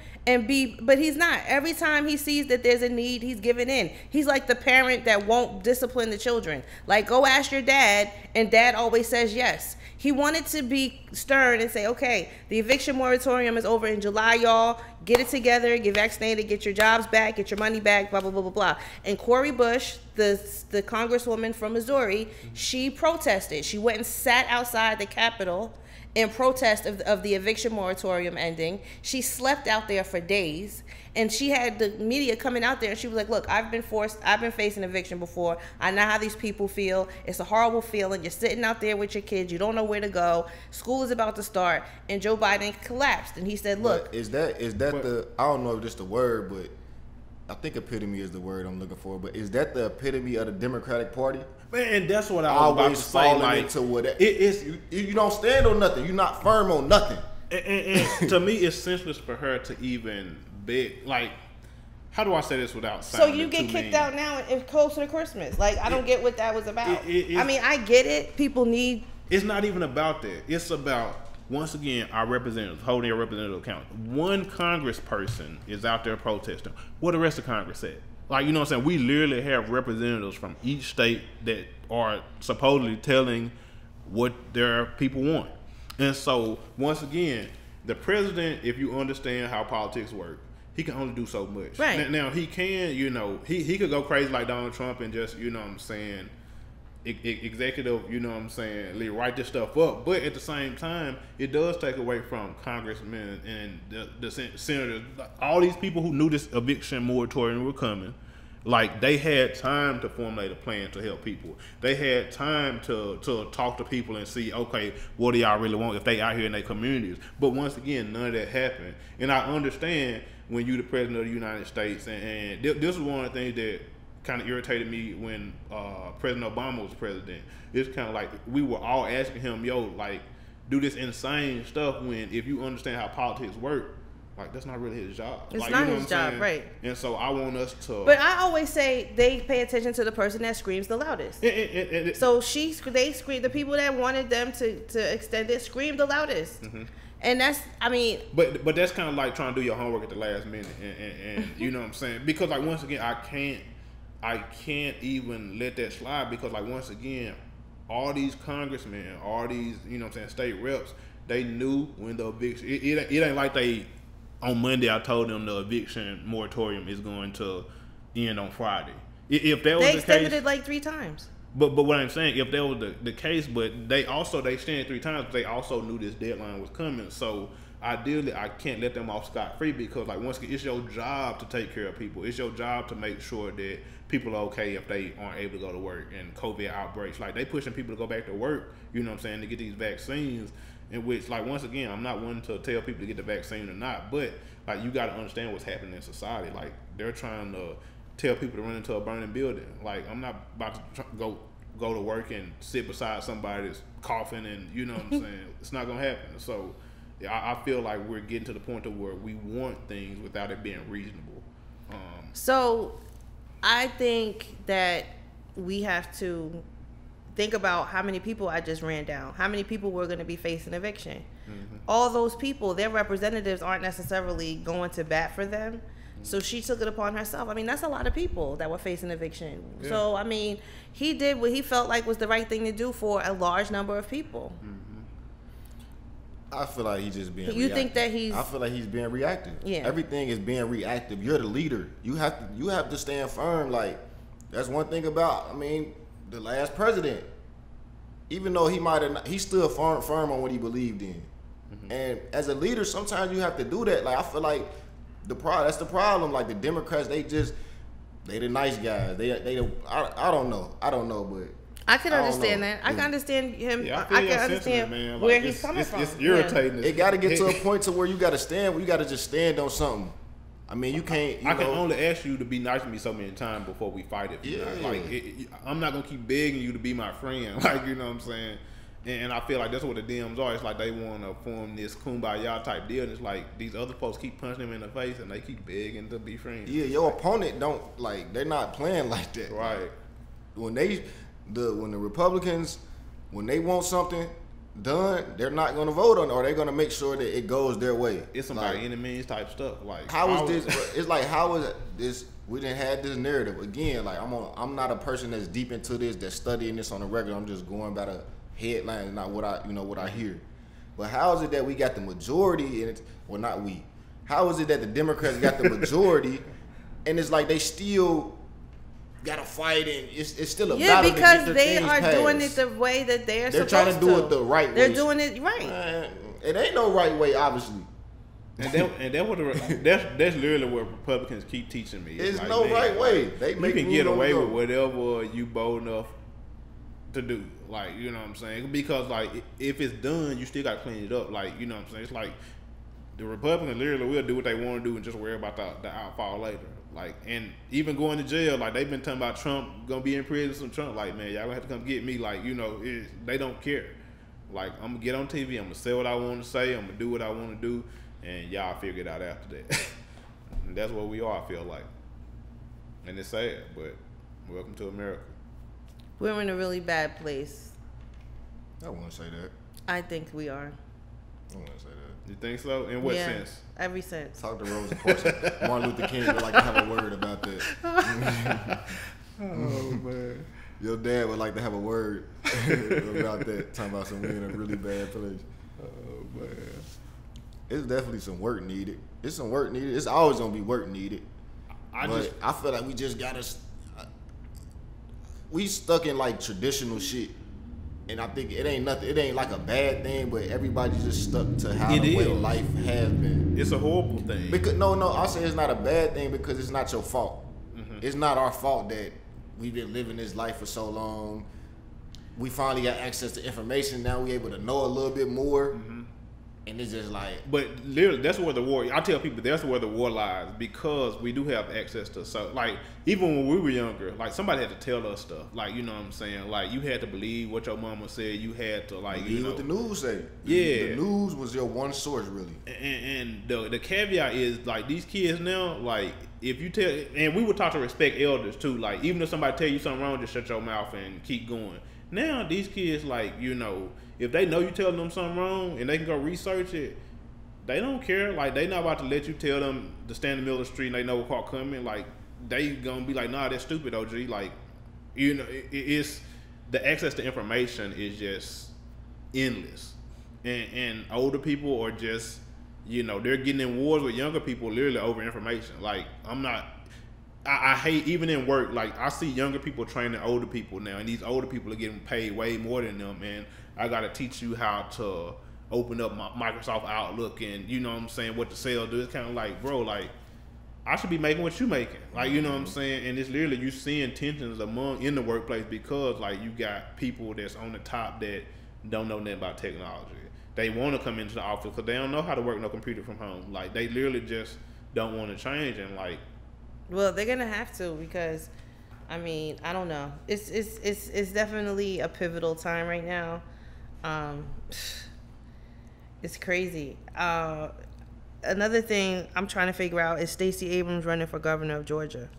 Speaker 1: but he's not. Every time he sees that there's a need, he's giving in. He's like the parent that won't discipline the children. Like, go ask your dad, and dad always says yes. He wanted to be stern and say, okay, the eviction moratorium is over in July, y'all. Get it together, get vaccinated, get your jobs back, get your money back, blah, blah, blah, blah, blah. And Cori Bush, the congresswoman from Missouri, she protested. She went and sat outside the Capitol in protest of the eviction moratorium ending. She slept out there for days, and she had the media coming out there, and she was like, look, I've been facing eviction before. I know how these people feel. It's a horrible feeling. You're sitting out there with your kids. You don't know where to go. School is about to start, and Joe Biden collapsed, and he said, look.
Speaker 3: But is that I don't know if it's the word, but I think epitome is the word I'm looking for, but is that the epitome of the Democratic Party?
Speaker 2: Man, and that's what I was about to say. Like,
Speaker 3: into what you don't stand on nothing. You're not firm on nothing.
Speaker 2: And to me, it's senseless for her to even beg. Like, how do I say this without sounding
Speaker 1: So you get
Speaker 2: too
Speaker 1: kicked
Speaker 2: mean?
Speaker 1: out now and it's closer to Christmas. Like, I don't get what that was about. I mean, I get it. People need.
Speaker 2: It's not even about that. It's about, once again, our representatives holding their representative accountable. One congressperson is out there protesting. What the rest of Congress said? Like, you know what I'm saying? We literally have representatives from each state that are supposedly telling what their people want. And so, once again, the president, if you understand how politics work, he can only do so much.
Speaker 1: Right.
Speaker 2: Now he can, he could go crazy like Donald Trump and just, executive, write this stuff up. But at the same time, it does take away from congressmen and the senators. All these people who knew this eviction moratorium were coming, like, they had time to formulate a plan to help people. They had time to talk to people and see, okay, what do y'all really want if they out here in their communities? But once again, none of that happened. And I understand when you the president of the United States, and this was one of the things that kind of irritated me when President Obama was president. It's kind of like we were all asking him, do this insane stuff, when if you understand how politics work, like, that's not really his job.
Speaker 1: It's not his job, right?
Speaker 2: And so I want us to.
Speaker 1: But I always say they pay attention to the person that screams the loudest. So they scream. The people that wanted them to extend it screamed the loudest. And that's, I mean.
Speaker 2: But that's kind of like trying to do your homework at the last minute, and you know what I'm saying? Because, like, once again, I can't even let that slide, because, like, once again, all these congressmen, all these, state reps, they knew when the eviction. It ain't like they. On Monday, I told them the eviction moratorium is going to end on Friday. If that was the case,
Speaker 1: they extended it like 3 times.
Speaker 2: But what I'm saying, if that was the case, but they extended 3 times, but they also knew this deadline was coming. So ideally, I can't let them off scot-free, because, like, once again, it's your job to take care of people. It's your job to make sure that people are okay if they aren't able to go to work and COVID outbreaks. Like, they pushing people to go back to work, to get these vaccines. In which, like, once again, I'm not one to tell people to get the vaccine or not, but, like, you got to understand what's happening in society. Like, they're trying to tell people to run into a burning building. Like, I'm not about to go to work and sit beside somebody that's coughing, and you know what I'm saying? It's not gonna happen. So, yeah, I feel like we're getting to the point of where we want things without it being reasonable.
Speaker 1: So, I think that we have to think about how many people I just ran down. How many people were going to be facing eviction? All those people, their representatives aren't necessarily going to bat for them. So she took it upon herself. I mean, that's a lot of people that were facing eviction. Yeah. So, I mean, he did what he felt like was the right thing to do for a large number of people.
Speaker 3: I feel like he's just being
Speaker 1: reactive. You think that
Speaker 3: I feel like he's being reactive.
Speaker 1: Yeah.
Speaker 3: Everything is being reactive. You're the leader. You have to stand firm. Like, that's one thing about, the last president, even though he stood firm on what he believed in. And as a leader, sometimes you have to do that. Like, I feel like that's the problem. Like, the Democrats, they the nice guys. I don't know, but
Speaker 1: I can understand that. I can understand him.
Speaker 2: Yeah,
Speaker 1: I can understand man. Where he's coming from.
Speaker 2: It's irritating.
Speaker 3: It got to get to a point to where you got to stand. You got to just stand on something. I mean, you can't.
Speaker 2: I can only ask you to be nice to me so many times before we fight it.
Speaker 3: Yeah.
Speaker 2: I'm not gonna keep begging you to be my friend. Like, you know what I'm saying? And I feel like that's what the Dems are. It's like they want to form this kumbaya type deal. And it's like these other folks keep punching them in the face and they keep begging to be friends.
Speaker 3: Yeah, your opponent don't like. They're not playing like that.
Speaker 2: Right.
Speaker 3: When the Republicans, when they want something done, they're not going to vote on it, or they're going to make sure that it goes their way.
Speaker 2: It's some like any means type stuff. Like
Speaker 3: how is this? It's like how is this? We didn't have this narrative again. Like I'm not a person that's deep into this, that's studying this on a regular. I'm just going by the headlines, not what I hear. But how is it that we got the majority and well, not we? How is it that the Democrats got the majority, and it's like they still gotta fight and it's still a battle to get their
Speaker 1: they are
Speaker 3: passed.
Speaker 1: doing it the way that they're supposed to.
Speaker 3: They're trying to do it the right way.
Speaker 1: They're doing it right.
Speaker 3: It ain't no right way, obviously.
Speaker 2: And that's literally what Republicans keep teaching me.
Speaker 3: There's
Speaker 2: like,
Speaker 3: no right way. They make
Speaker 2: you can get away with whatever you bold enough to do. Like, you know what I'm saying? Because like if it's done, you still gotta clean it up. Like, you know what I'm saying? It's like the Republicans literally will do what they want to do and just worry about the outfall later. Like, and even going to jail, like they've been talking about Trump gonna be in prison. Some Trump, like, man, y'all gonna have to come get me. Like, you know, they don't care. Like, I'm gonna get on TV, I'm gonna say what I want to say, I'm gonna do what I want to do, and y'all figure it out after that. And that's what we are, I feel like. And it's sad, but welcome to America.
Speaker 1: We're in a really bad place.
Speaker 3: I wouldn't say that.
Speaker 1: I think we are.
Speaker 3: I wouldn't say that.
Speaker 2: You think so? In what sense?
Speaker 1: Every sense.
Speaker 3: Talk to Rosa Parks. Martin Luther King would like to have a word about that.
Speaker 2: Oh, man.
Speaker 3: Your dad would like to have a word about that. Talking about some we in a really bad place.
Speaker 2: Oh, man.
Speaker 3: It's definitely some work needed. It's some work needed. It's always going to be work needed. I feel like we just got to... We stuck in like traditional shit. And I think it ain't nothing. It ain't like a bad thing, but everybody's just stuck to how the way life has been.
Speaker 2: It's a horrible thing.
Speaker 3: Because no, I say it's not a bad thing because it's not your fault. Mm-hmm. It's not our fault that we've been living this life for so long. We finally got access to information. Now we able to know a little bit more. Mm-hmm. And it's just like...
Speaker 2: But literally, that's where the war... I tell people that's where the war lies because we do have access to... So, like, even when we were younger, like, somebody had to tell us stuff. Like, you know what I'm saying? Like, you had to believe what your mama said. You had to, like,
Speaker 3: believe what the news said.
Speaker 2: Yeah.
Speaker 3: The news was your one source, really.
Speaker 2: And the caveat is, like, these kids now, like, if you tell... And we were taught to respect elders, too. Like, even if somebody tell you something wrong, just shut your mouth and keep going. Now, these kids, like, you know... If they know you telling them something wrong and they can go research it, they don't care. Like, they not about to let you tell them to stand in the middle of the street and they know a car coming. Like, they gonna be like, nah, that's stupid, OG. Like, you know, it's the access to information is just endless. And older people are just, you know, they're getting in wars with younger people literally over information. Like, I hate, even in work, like, I see younger people training older people now, and these older people are getting paid way more than them, and I got to teach you how to open up my Microsoft Outlook and, you know what I'm saying, what to sell do. It's kind of like, bro, like, I should be making what you making. Like, you know what I'm saying? And it's literally, you seeing tensions in the workplace because, like, you got people that's on the top that don't know nothing about technology. They want to come into the office because they don't know how to work no computer from home. Like, they literally just don't want to change and, like...
Speaker 1: Well, they're going to have to because... I mean, I don't know. It's definitely a pivotal time right now. It's crazy. Another thing I'm trying to figure out is Stacey Abrams running for governor of Georgia.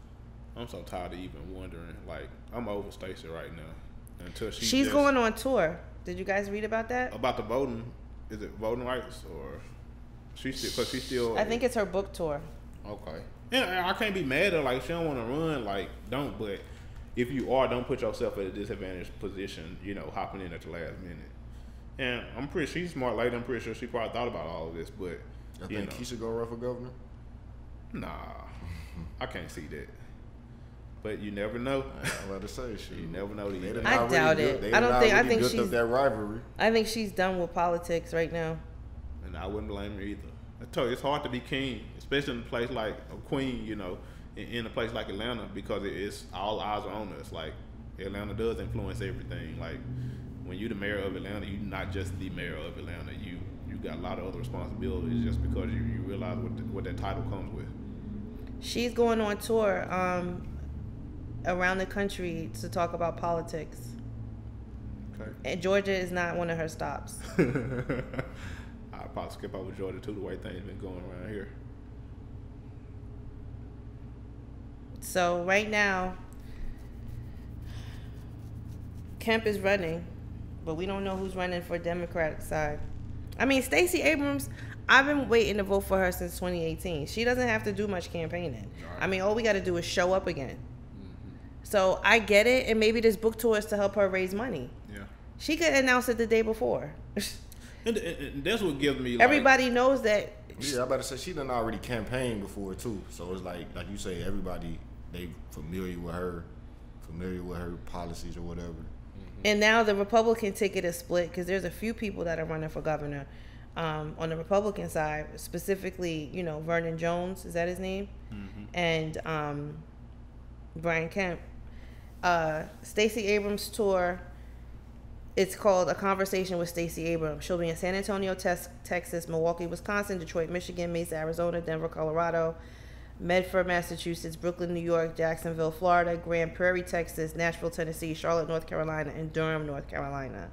Speaker 2: I'm so tired of even wondering. Like, I'm over Stacey right now. Until
Speaker 1: she's going on tour. Did you guys read about that?
Speaker 2: About the voting? Is it voting rights or she's still?
Speaker 1: I think it's her book tour.
Speaker 2: Okay. Yeah, I can't be mad at her. Like, she don't want to run. Like, don't. But if you are, don't put yourself at a disadvantaged position. You know, hopping in at the last minute. And I'm pretty. She's a smart lady. I'm pretty sure she probably thought about all of this. But
Speaker 3: I think he should go run for governor.
Speaker 2: Nah, I can't see that. But you never know.
Speaker 3: I'm about to say, shit.
Speaker 2: You never know.
Speaker 1: I doubt it. I think she's
Speaker 3: that rivalry.
Speaker 1: I think she's done with politics right now.
Speaker 2: And I wouldn't blame her either. I tell you, it's hard to be king, especially in a place like a queen, you know, in a place like Atlanta, because it's all eyes are on us. Like, Atlanta does influence everything. Like when you're the mayor of Atlanta, you're not just the mayor of Atlanta. You got a lot of other responsibilities just because you realize what that title comes with.
Speaker 1: She's going on tour around the country to talk about politics.
Speaker 2: Okay.
Speaker 1: And Georgia is not one of her stops.
Speaker 2: I'll probably skip over Georgia too, the way things been going around here.
Speaker 1: So right now, Kemp is running, but we don't know who's running for Democratic side. I mean, Stacey Abrams, I've been waiting to vote for her since 2018. She doesn't have to do much campaigning. Right. I mean, all we got to do is show up again. So I get it, and maybe this book tour is to help her raise money. Yeah. She could announce it the day before.
Speaker 2: And that's what gives me.
Speaker 1: Everybody knows that.
Speaker 3: Yeah, I about to say she done already campaigned before too. So it's like you say, everybody they familiar with her policies or whatever.
Speaker 1: And now the Republican ticket is split because there's a few people that are running for governor on the Republican side, specifically, Vernon Jones, is that his name? And Brian Kemp. Stacey Abrams' tour, it's called A Conversation with Stacey Abrams. She'll be in San Antonio, Texas, Milwaukee, Wisconsin, Detroit, Michigan, Mesa, Arizona, Denver, Colorado, Medford, Massachusetts, Brooklyn, New York, Jacksonville, Florida, Grand Prairie, Texas, Nashville, Tennessee, Charlotte, North Carolina, and Durham, North Carolina.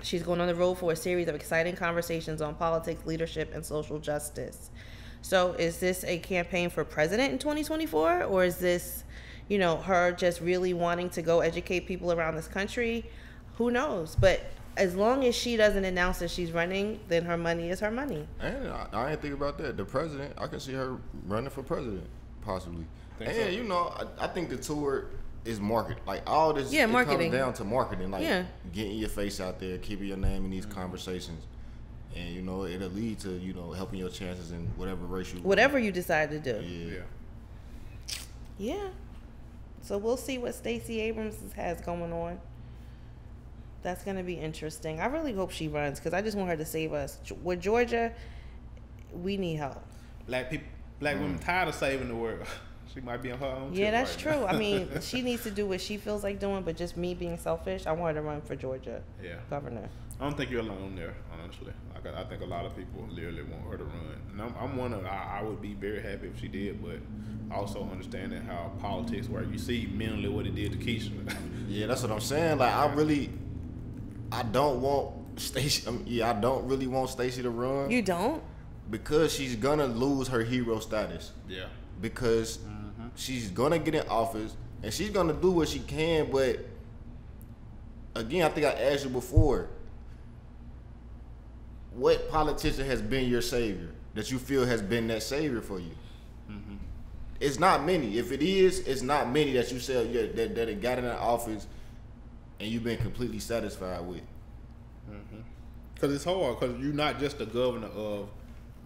Speaker 1: She's going on the road for a series of exciting conversations on politics, leadership, and social justice. So is this a campaign for president in 2024, or is this, her just really wanting to go educate people around this country? Who knows? But as long as she doesn't announce that she's running, then her money is her money.
Speaker 3: And I ain't think about that. The president, I can see her running for president, possibly. And, I think the tour is market. Like, all this, it
Speaker 1: marketing.
Speaker 3: comes down to marketing. Like, getting your face out there, keeping your name in these conversations. And, it'll lead to, helping your chances in whatever race you
Speaker 1: whatever you decide to do.
Speaker 3: Yeah.
Speaker 1: So we'll see what Stacey Abrams has going on. That's going to be interesting. I really hope she runs because I just want her to save us. With Georgia, we need help.
Speaker 2: Black women tired of saving the world. She might be on her own.
Speaker 1: Yeah, that's true. I mean, she needs to do what she feels like doing, but just me being selfish, I want her to run for Georgia governor.
Speaker 2: I don't think you're alone there, honestly. I think a lot of people literally want her to run. And I'm one of, I would be very happy if she did, but also understanding how politics work. You see mentally what it did to Keisha.
Speaker 3: Yeah, that's what I'm saying. Like, I don't want Stacey. I don't really want Stacey to run.
Speaker 1: You don't?
Speaker 3: Because she's gonna lose her hero status.
Speaker 2: Yeah.
Speaker 3: Because she's gonna get in office and she's gonna do what she can. But again, I think I asked you before. What politician has been your savior that you feel has been that savior for you? It's not many. If it is, it's not many that you say that it got in that office and you've been completely satisfied with.
Speaker 2: Because it's hard, because you're not just the governor of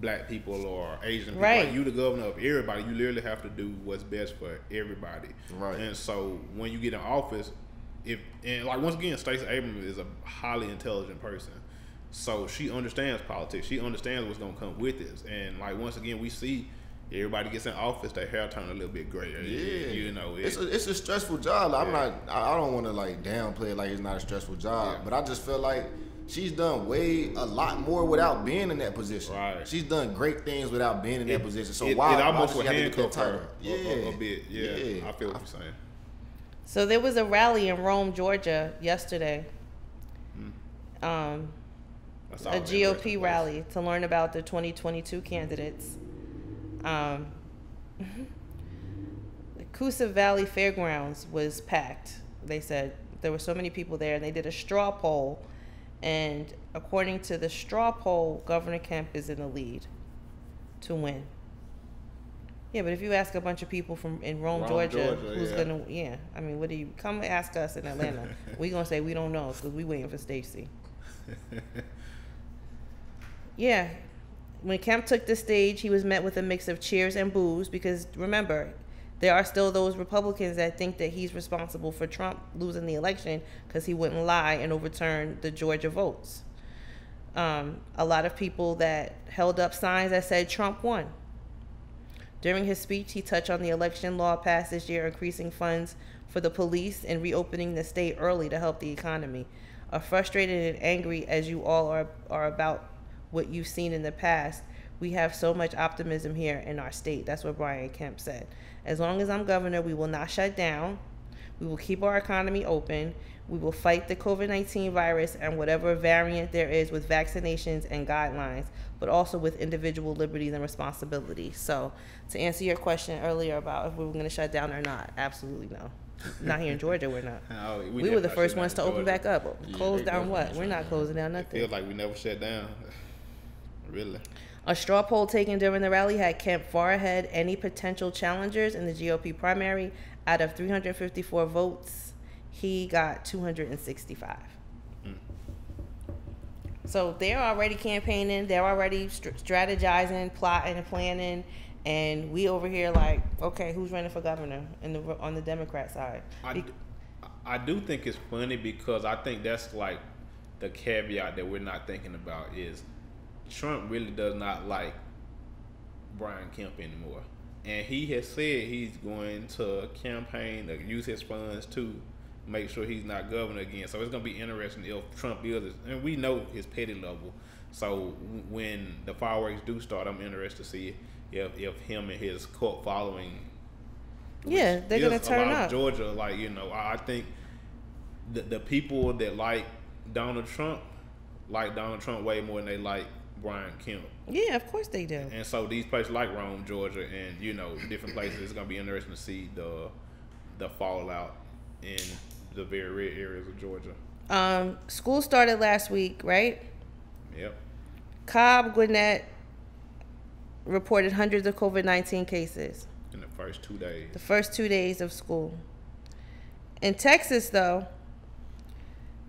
Speaker 2: black people or Asian people.
Speaker 1: Right.
Speaker 2: Like, you the governor of everybody. You literally have to do what's best for everybody.
Speaker 3: Right.
Speaker 2: And so when you get in office, once again, Stacey Abrams is a highly intelligent person. So she understands politics. She understands what's going to come with this. And once again, we see everybody gets in office, their hair turn a little bit grayer.
Speaker 3: Yeah. It's a stressful job. I don't want to downplay it like it's not a stressful job. Yeah. But I just feel like she's done a lot more without being in that position.
Speaker 2: Right.
Speaker 3: She's done great things without being in that position. So
Speaker 2: it almost would handcuff her a bit. Yeah. I feel what you're saying.
Speaker 1: So there was a rally in Rome, Georgia yesterday. A GOP rally to learn about the 2022 candidates. The Coosa Valley Fairgrounds was packed. They said there were so many people there, and they did a straw poll. And according to the straw poll, Governor Kemp is in the lead to win. Yeah, but if you ask a bunch of people in Rome, Georgia, who's gonna? Yeah, I mean, what do you come ask us in Atlanta? We gonna say we don't know because we waiting for Stacey. Yeah, when Kemp took the stage, he was met with a mix of cheers and boos because remember, there are still those Republicans that think that he's responsible for Trump losing the election because he wouldn't lie and overturn the Georgia votes. A lot of people that held up signs that said Trump won. During his speech, he touched on the election law passed this year, increasing funds for the police and reopening the state early to help the economy. Frustrated and angry as you all are about what you've seen in the past, we have so much optimism here in our state. That's what Brian Kemp said. As long as I'm governor, we will not shut down. We will keep our economy open. We will fight the COVID-19 virus and whatever variant there is with vaccinations and guidelines, but also with individual liberties and responsibilities. So to answer your question earlier about if we were going to shut down or not, absolutely no. Not here in Georgia, we're not. We were the first ones to open back up. Close down what? We're not closing down nothing.
Speaker 2: It feels like we never shut down. Really.
Speaker 1: A straw poll taken during the rally had Kemp far ahead any potential challengers in the GOP primary. Out of 354 votes, he got 265. So they're already campaigning. They're already strategizing, plotting, and planning. And we over here like, okay, who's running for governor on the Democrat side?
Speaker 2: I do think it's funny because I think that's like the caveat that we're not thinking about is Trump really does not like Brian Kemp anymore. And he has said he's going to campaign to use his funds to make sure he's not governor again. So it's going to be interesting if Trump is, and we know his petty level. So when the fireworks do start, I'm interested to see if him and his cult following,
Speaker 1: they're going to turn up.
Speaker 2: Georgia, like, you know, I think the people that like Donald Trump way more than they like Brian Kemp.
Speaker 1: Yeah, of course they do.
Speaker 2: And so these places like Rome, Georgia, and, you know, different places, it's going to be interesting to see the fallout in the very red areas of Georgia.
Speaker 1: School started last week, right?
Speaker 2: Yep.
Speaker 1: Cobb, Gwinnett reported hundreds of COVID-19 cases.
Speaker 2: In the first 2 days.
Speaker 1: The first 2 days of school. In Texas, though,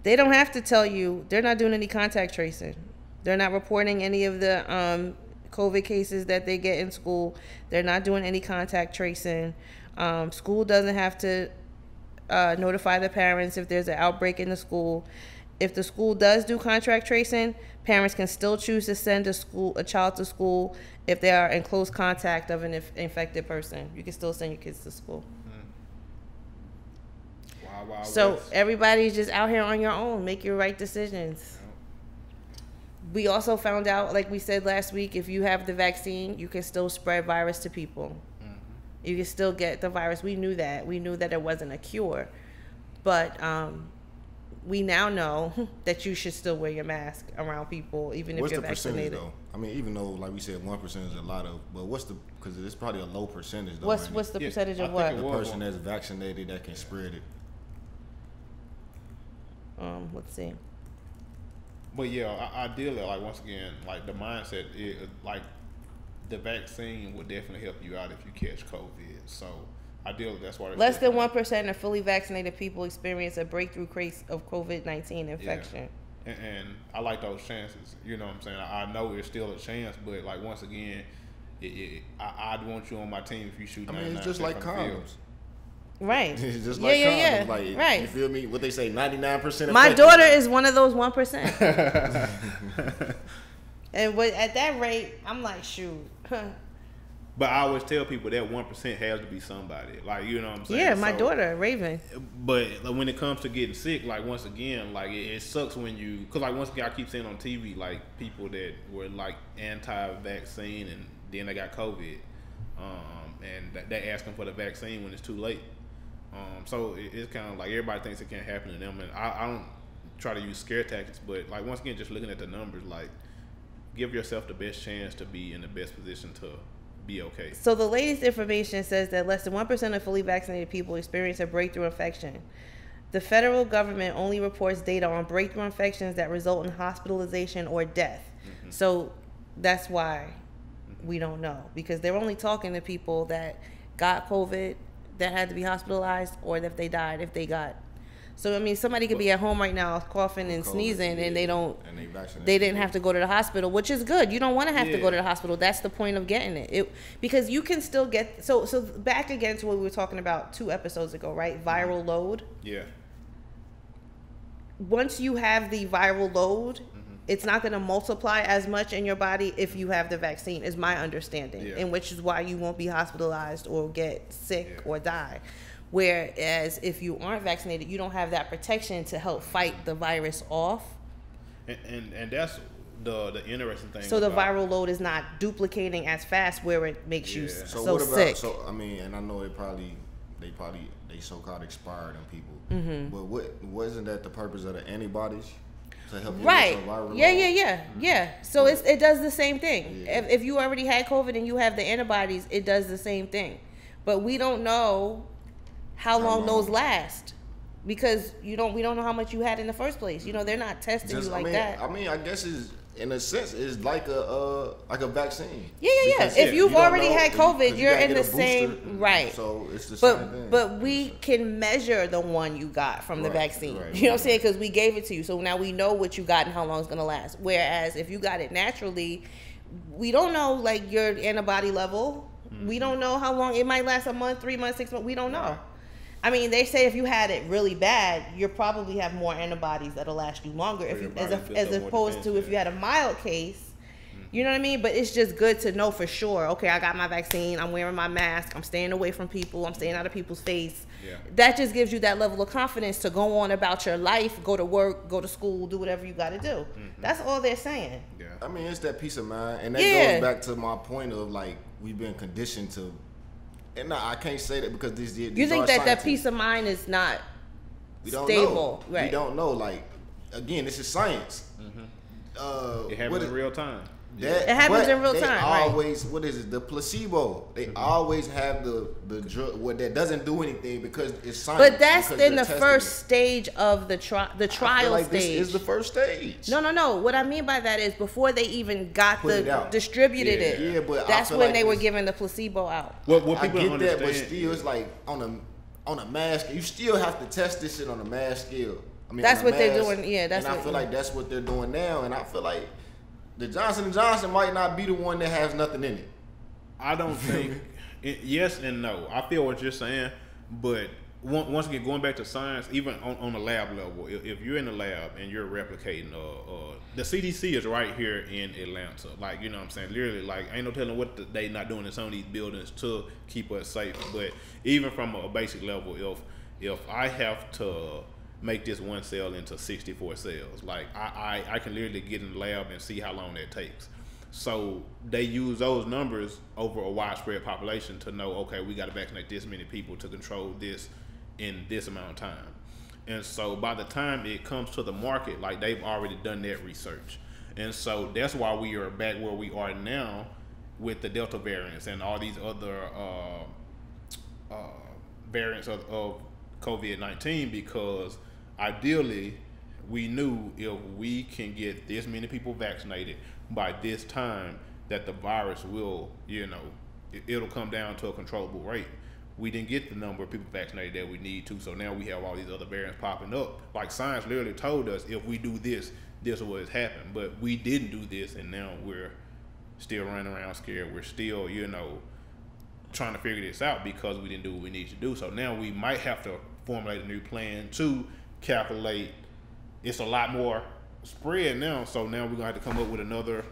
Speaker 1: they don't have to tell you. They're not doing any contact tracing. They're not reporting any of the COVID cases that they get in school. They're not doing any contact tracing. School doesn't have to notify the parents if there's an outbreak in the school. If the school does do contact tracing, parents can still choose to send a child to school if they are in close contact of an infected person. You can still send your kids to school.
Speaker 2: Wow,
Speaker 1: so everybody's just out here on your own. Make your right decisions. We also found out, like we said last week, if you have the vaccine, you can still spread virus to people. Mm-hmm. You can still get the virus. We knew that. We knew that it wasn't a cure. But we now know that you should still wear your mask around people, even if you're vaccinated. What's the percentage,
Speaker 3: though? I mean, even though, like we said, 1% is a lot of, but because it's probably a low percentage, though.
Speaker 1: What's the percentage of what?
Speaker 3: The person that's vaccinated that can spread it.
Speaker 1: Let's see.
Speaker 2: But yeah, ideally, like once again, like the mindset is like the vaccine would definitely help you out if you catch COVID. So ideally, that's why.
Speaker 1: Less than 1% of fully vaccinated people experience a breakthrough case of COVID-19 infection.
Speaker 2: Yeah. And I like those chances. You know what I'm saying? I know it's still a chance, but like once again, I'd want you on my team if you shoot.
Speaker 3: I mean, it's just like condoms.
Speaker 1: Right.
Speaker 3: It's just like condoms. Like,
Speaker 1: right.
Speaker 3: You feel me? What they say, 99%.
Speaker 1: My daughter is one of those 1%. And at that rate, I'm like, shoot.
Speaker 2: But I always tell people that 1% has to be somebody. Like, you know what I'm saying?
Speaker 1: Yeah, my daughter, Raven.
Speaker 2: But like, when it comes to getting sick, like once again, like it sucks when you, because like once again, I keep saying on TV, like people that were like anti-vaccine and then they got COVID, and they asking for the vaccine when it's too late. So it's kind of like everybody thinks it can't happen to them, and I don't try to use scare tactics, but like once again, just looking at the numbers, like give yourself the best chance to be in the best position to be okay.
Speaker 1: So the latest information says that less than 1% of fully vaccinated people experience a breakthrough infection. The federal government only reports data on breakthrough infections that result in hospitalization or death. Mm-hmm. So that's why we don't know, because they're only talking to people that got COVID, that had to be hospitalized, or that if they died, if they got. So I mean, somebody could be at home right now coughing and COVID, sneezing, and they didn't have to go to the hospital, which is good. You don't want to have to go to the hospital. That's the point of getting it. Because you can still get. So back again to what we were talking about 2 episodes ago, right? Viral load.
Speaker 2: Yeah.
Speaker 1: Once you have the viral load, it's not going to multiply as much in your body if you have the vaccine, is my understanding, and which is why you won't be hospitalized or get sick or die. Whereas if you aren't vaccinated, you don't have that protection to help fight the virus off.
Speaker 2: And that's the interesting thing.
Speaker 1: So the viral load is not duplicating as fast, where it makes you so sick.
Speaker 3: So I mean, and I know they so-called expired on people. But wasn't that the purpose of the antibodies? To help you with viral load?
Speaker 1: Yeah. So it does the same thing. If you already had COVID and you have the antibodies, it does the same thing. But we don't know how long those last, because we don't know how much you had in the first place. You know, they're not testing you like that.
Speaker 3: I mean, I guess in a sense it's like a vaccine.
Speaker 1: Yeah. If you've already had COVID, you're in the same right.
Speaker 3: So it's the same thing.
Speaker 1: But we can measure the one you got from the vaccine. You know what I'm saying? Because we gave it to you, so now we know what you got and how long it's gonna last. Whereas if you got it naturally, we don't know like your antibody level. We don't know how long it might last. A month, 3 months, 6 months. We don't know. I mean, they say if you had it really bad, you probably have more antibodies that'll last you longer, as opposed to if you had a mild case. You know what I mean? But it's just good to know for sure. Okay, I got my vaccine. I'm wearing my mask. I'm staying away from people. I'm staying out of people's face. That just gives you that level of confidence to go on about your life, go to work, go to school, do whatever you got to do. That's all they're saying.
Speaker 3: I mean, it's that peace of mind, and that goes back to my point of like we've been conditioned to. And no, I can't say that because these you think
Speaker 1: that peace of mind is not stable, right?
Speaker 3: We don't know. Like again, this is science.
Speaker 2: It happens in real time.
Speaker 1: It happens in real time.
Speaker 3: They always, what is it? The placebo. They always have the drug that doesn't do anything because it's science.
Speaker 1: But that's in the first stage of the trial stage.
Speaker 3: This is the first stage.
Speaker 1: No. What I mean by that is before they even got distributed it.
Speaker 3: Yeah, but
Speaker 1: that's when they were giving the placebo out.
Speaker 2: What people
Speaker 3: I get
Speaker 2: don't
Speaker 3: that,
Speaker 2: understand,
Speaker 3: but still, it's like on a mass. You still have to test this shit on a mass scale. I mean,
Speaker 1: that's what they're doing. Yeah,
Speaker 3: I feel like that's what they're doing now, and I feel like the Johnson & Johnson might not be the one that has nothing in it.
Speaker 2: I don't think. Yes and no. I feel what you're saying, but once again, going back to science, even on the lab level, if you're in the lab and you're replicating, the CDC is right here in Atlanta. Like, you know what I'm saying? Literally, like, ain't no telling what they not doing in some of these buildings to keep us safe. But even from a basic level, if I have to make this one cell into 64 cells, like I can literally get in the lab and see how long that takes. So they use those numbers over a widespread population to know, okay, we got to vaccinate this many people to control this in this amount of time. And so by the time it comes to the market, like they've already done that research. And so that's why we are back where we are now with the Delta variants and all these other variants of COVID-19, because ideally we knew if we can get this many people vaccinated by this time that the virus will, it'll come down to a controllable rate. We didn't get the number of people vaccinated that we need to, so now we have all these other variants popping up. Like science literally told us if we do this, this is what has happened. But we didn't do this, and now we're still running around scared. We're still, trying to figure this out because we didn't do what we need to do. So now we might have to formulate a new plan to calculate. It's a lot more spread now, so now we're gonna have to come up with another,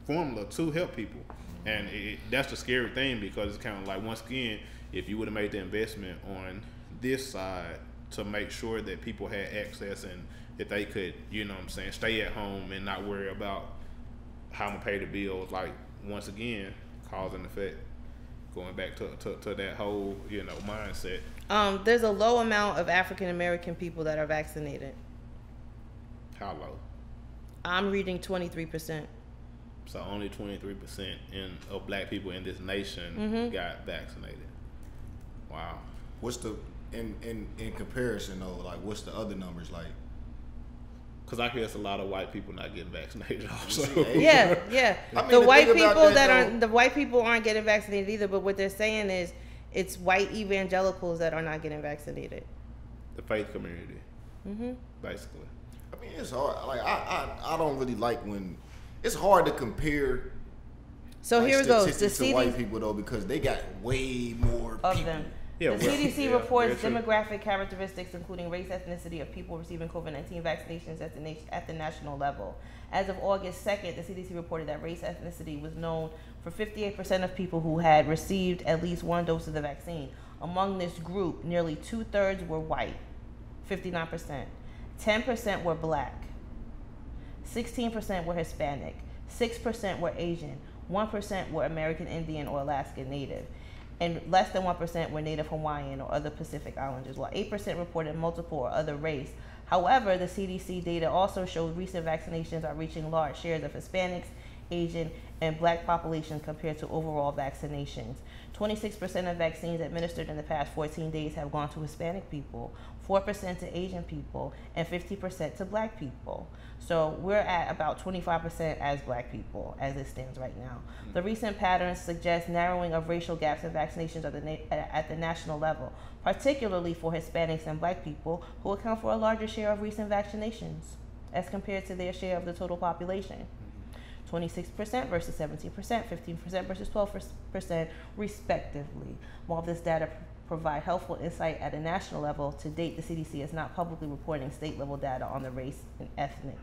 Speaker 2: formula to help people. And that's the scary thing, because it's kind of like, once again, if you would have made the investment on this side to make sure that people had access and that they could, stay at home and not worry about how I'm gonna pay the bills, like, once again, cause and effect, going back to that whole, mindset.
Speaker 1: There's a low amount of African American people that are vaccinated.
Speaker 2: How low?
Speaker 1: I'm reading 23%.
Speaker 2: So only 23% of black people in this nation got vaccinated. Wow.
Speaker 3: What's the in comparison though? Like, what's the other numbers like?
Speaker 2: Because I hear it's a lot of white people not getting vaccinated also.
Speaker 1: Yeah.
Speaker 3: I mean,
Speaker 1: the white people aren't getting vaccinated either. But what they're saying is, it's white evangelicals that are not getting vaccinated.
Speaker 2: The faith community, basically.
Speaker 3: I mean, it's hard. Like I don't really like when it's hard to compare.
Speaker 1: So here it goes. The
Speaker 3: to white people though, because they got way more
Speaker 1: of
Speaker 3: people.
Speaker 1: them. The CDC reports demographic characteristics, including race, ethnicity of people receiving COVID-19 vaccinations at the national level. As of August 2nd, the CDC reported that race ethnicity was known for 58% of people who had received at least one dose of the vaccine. Among this group, nearly 2/3 were white, 59%. 10% were black. 16% were Hispanic. 6% were Asian. 1% were American Indian or Alaska Native. And less than 1% were Native Hawaiian or other Pacific Islanders, while 8% reported multiple or other race. However, the CDC data also showed recent vaccinations are reaching large shares of Hispanics, Asian, and black populations compared to overall vaccinations. 26% of vaccines administered in the past 14 days have gone to Hispanic people, 4% to Asian people, and 50% to black people. So we're at about 25% as black people as it stands right now. The recent patterns suggest narrowing of racial gaps in vaccinations at the national level, particularly for Hispanics and black people who account for a larger share of recent vaccinations as compared to their share of the total population. 26% versus 17%, 15% versus 12% respectively. While this data provide helpful insight at a national level, to date the CDC is not publicly reporting state-level data on the race and ethnic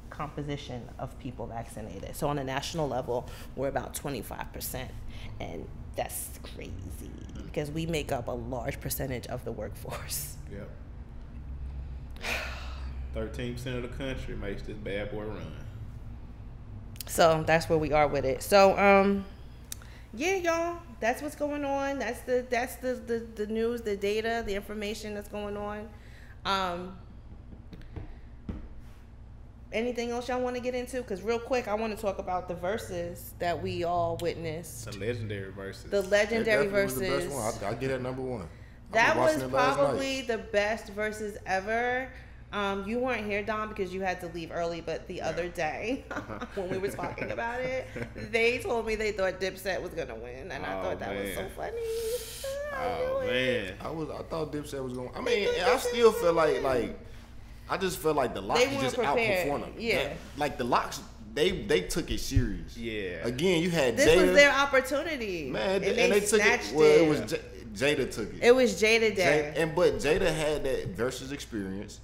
Speaker 1: composition of people vaccinated. So on a national level, we're about 25%, and that's crazy because we make up a large percentage of the workforce.
Speaker 2: Yep. 13% of the country makes this bad boy run.
Speaker 1: So that's where we are with it. So yeah, y'all, that's what's going on. That's the news, the data, the information that's going on. Anything else y'all want to get into? Because real quick, I want to talk about the Verzuz that we all witnessed.
Speaker 2: The legendary Verzuz.
Speaker 1: The legendary Verzuz.
Speaker 3: Was the best one. I get at number one.
Speaker 1: That was probably the best Verzuz ever. You weren't here, Dom, because you had to leave early, but the other day when we were talking about it, they told me they thought Dipset was going to win, and I thought that was so funny.
Speaker 2: Man.
Speaker 3: I thought Dipset was going to. I mean, I still feel like I just feel like the Locks just outperformed them.
Speaker 1: Yeah.
Speaker 3: Like the Locks, they took it serious.
Speaker 2: Yeah.
Speaker 3: Again, you had
Speaker 1: this
Speaker 3: Jada.
Speaker 1: was their opportunity.
Speaker 3: Man,
Speaker 1: and they took it.
Speaker 3: Well, it was Jada took it.
Speaker 1: It was Jada Day.
Speaker 3: But Jada had that Verzuz experience.